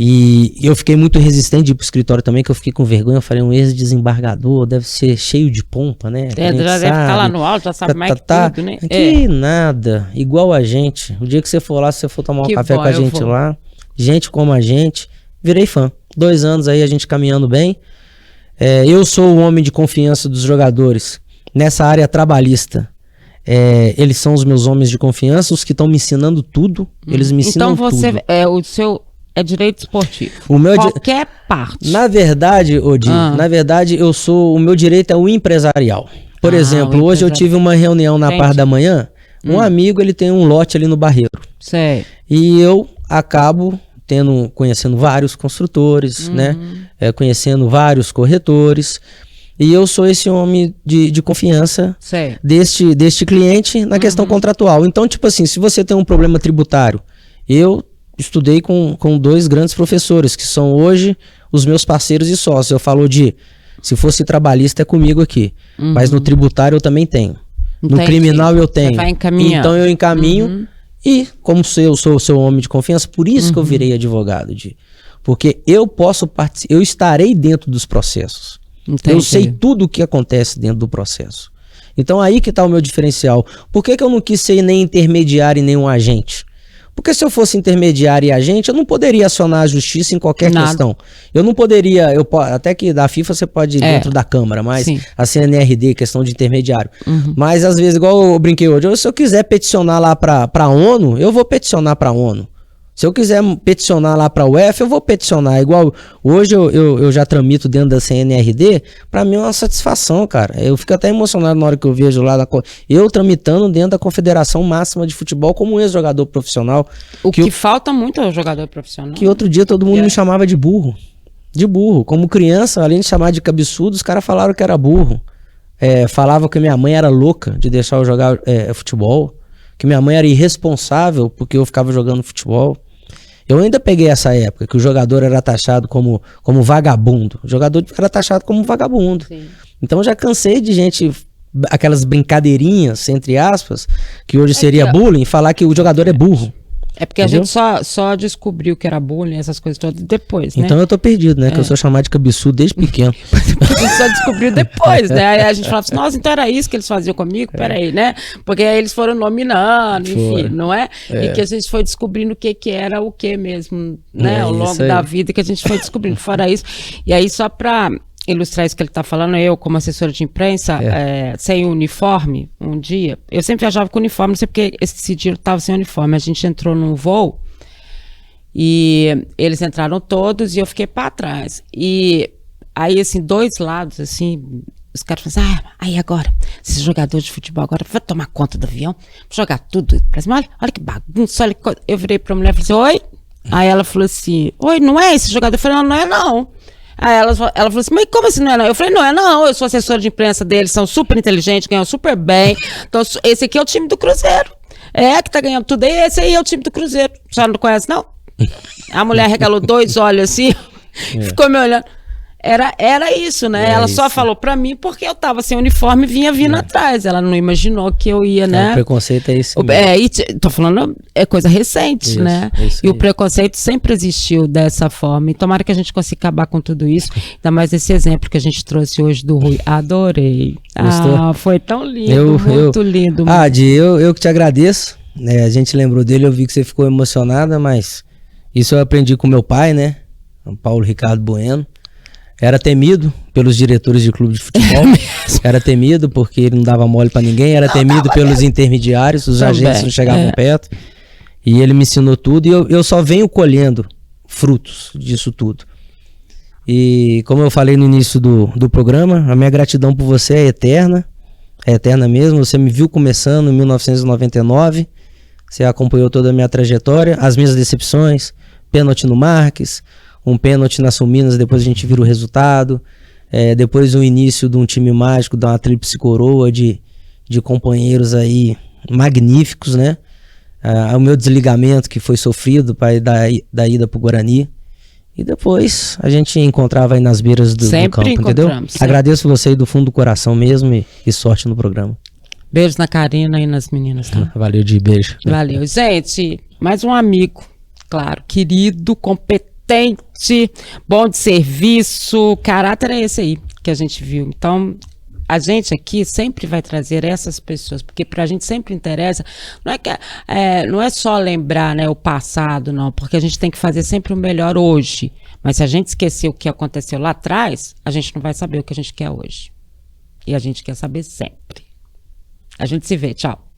E eu fiquei muito resistente de ir pro escritório também, que eu fiquei com vergonha. Eu falei, um ex-desembargador deve ser cheio de pompa, né? Deve ficar lá no alto, já sabe mais que tudo, né? Aqui nada, igual a gente. O dia que você for lá, se você for tomar um café com a gente lá, gente como a gente, virei fã. 2 anos aí a gente caminhando bem. Eu sou o homem de confiança dos jogadores nessa área trabalhista. Eles são os meus homens de confiança, os que estão me ensinando tudo. Eles me ensinam tudo. Então você, o seu... É direito esportivo. Qualquer parte. Na verdade, Odi, o meu direito é o empresarial. Por exemplo, hoje eu tive uma reunião na parte da manhã, um amigo, ele tem um lote ali no Barreiro. Sei. E eu acabo conhecendo vários construtores, né? Conhecendo vários corretores. E eu sou esse homem de confiança deste cliente na questão contratual. Então, tipo assim, se você tem um problema tributário, eu estudei com 2 grandes professores, que são hoje os meus parceiros e sócios. Eu falo se fosse trabalhista é comigo aqui, mas no tributário eu também tenho. No criminal eu tenho. Você vai encaminhando. Então eu encaminho e como eu sou seu homem de confiança, por isso que eu virei advogado, porque eu posso participar, eu estarei dentro dos processos. Entendi. Eu sei tudo o que acontece dentro do processo. Então aí que está o meu diferencial. Por que eu não quis ser nem intermediário e nem um agente? Porque se eu fosse intermediário e agente, eu não poderia acionar a justiça em qualquer questão. Eu não poderia, até que da FIFA você pode ir dentro da Câmara, mas a CNRD, questão de intermediário. Mas às vezes, igual eu brinquei hoje, se eu quiser peticionar lá para a ONU, eu vou peticionar para a ONU. Se eu quiser peticionar lá para a UEFA, eu vou peticionar. Igual hoje eu já tramito dentro da CNRD, para mim é uma satisfação, cara. Eu fico até emocionado na hora que eu vejo lá, eu tramitando dentro da Confederação Máxima de Futebol como ex-jogador profissional. O que falta muito ao jogador profissional. Que outro dia todo mundo me chamava de burro. De burro. Como criança, além de chamar de cabeçudo, os caras falaram que era burro. Falavam que minha mãe era louca de deixar eu jogar futebol. Que minha mãe era irresponsável porque eu ficava jogando futebol. Eu ainda peguei essa época que o jogador era taxado como vagabundo. O jogador era taxado como vagabundo. Sim. Então eu já cansei de gente, aquelas brincadeirinhas, entre aspas, que hoje seria bullying, falar que o jogador é burro. É porque entendeu? A gente só descobriu que era bullying, essas coisas todas, depois, né? Então eu tô perdido, né? Que eu sou chamado de cabeçudo desde pequeno. A gente só descobriu depois, né? Aí a gente falava assim, nossa, então era isso que eles faziam comigo? Peraí, né? Porque aí eles foram nominando, enfim, não é? E que a gente foi descobrindo o que era o que mesmo, né? Ao longo da vida que a gente foi descobrindo, fora isso. E aí só pra ilustrar isso que ele está falando, eu como assessora de imprensa, sem uniforme, um dia, eu sempre viajava com uniforme, não sei porque esse dia eu estava sem uniforme, a gente entrou num voo e eles entraram todos e eu fiquei para trás, e aí assim, dois lados assim, os caras falaram assim, aí agora, esse jogador de futebol agora vai tomar conta do avião, jogar tudo pra cima, olha que bagunça, olha que coisa. Eu virei pra mulher e falei assim, oi? Aí ela falou assim, oi, não é esse jogador? Eu falei, não é não. Aí ela falou assim, mas como assim não é não? Eu falei, não é não, eu sou assessora de imprensa deles, são super inteligentes, ganham super bem. Então, esse aqui é o time do Cruzeiro. Que tá ganhando tudo. Esse aí é o time do Cruzeiro. Já não conhece, não? A mulher regalou dois olhos assim, ficou me olhando. Era isso, né? Ela só falou pra mim porque eu tava sem uniforme e vinha vindo atrás. Ela não imaginou que eu ia, né? O preconceito é isso. Tô falando, é coisa recente, né? E o preconceito sempre existiu dessa forma. E tomara que a gente consiga acabar com tudo isso. Ainda mais esse exemplo que a gente trouxe hoje do Rui. Adorei. Gostou? Foi tão lindo, muito lindo. Eu que te agradeço. A gente lembrou dele, eu vi que você ficou emocionada, mas isso eu aprendi com meu pai, né? O Paulo Ricardo Bueno. Era temido pelos diretores de clube de futebol, era temido porque ele não dava mole pra ninguém, era temido pelos intermediários, os agentes não chegavam perto. E ele me ensinou tudo e eu só venho colhendo frutos disso tudo. E como eu falei no início do programa, a minha gratidão por você é eterna mesmo. Você me viu começando em 1999, você acompanhou toda a minha trajetória, as minhas decepções, pênalti no Marques, um pênalti na Suminas, depois a gente vira o resultado, depois o início de um time mágico, de uma tríplice coroa de companheiros aí magníficos, né? O meu desligamento que foi sofrido da ida pro Guarani, e depois a gente encontrava aí nas beiras do campo, entendeu? Sempre. Agradeço você aí do fundo do coração mesmo e sorte no programa. Beijos na Karina e nas meninas, tá? Valeu, de beijo. Valeu. Gente, mais um amigo, claro, querido, competente, bom de serviço, caráter é esse aí que a gente viu. Então, a gente aqui sempre vai trazer essas pessoas, porque pra gente sempre interessa, não é só lembrar, né, o passado, não, porque a gente tem que fazer sempre o melhor hoje. Mas se a gente esquecer o que aconteceu lá atrás, a gente não vai saber o que a gente quer hoje. E a gente quer saber sempre. A gente se vê, tchau.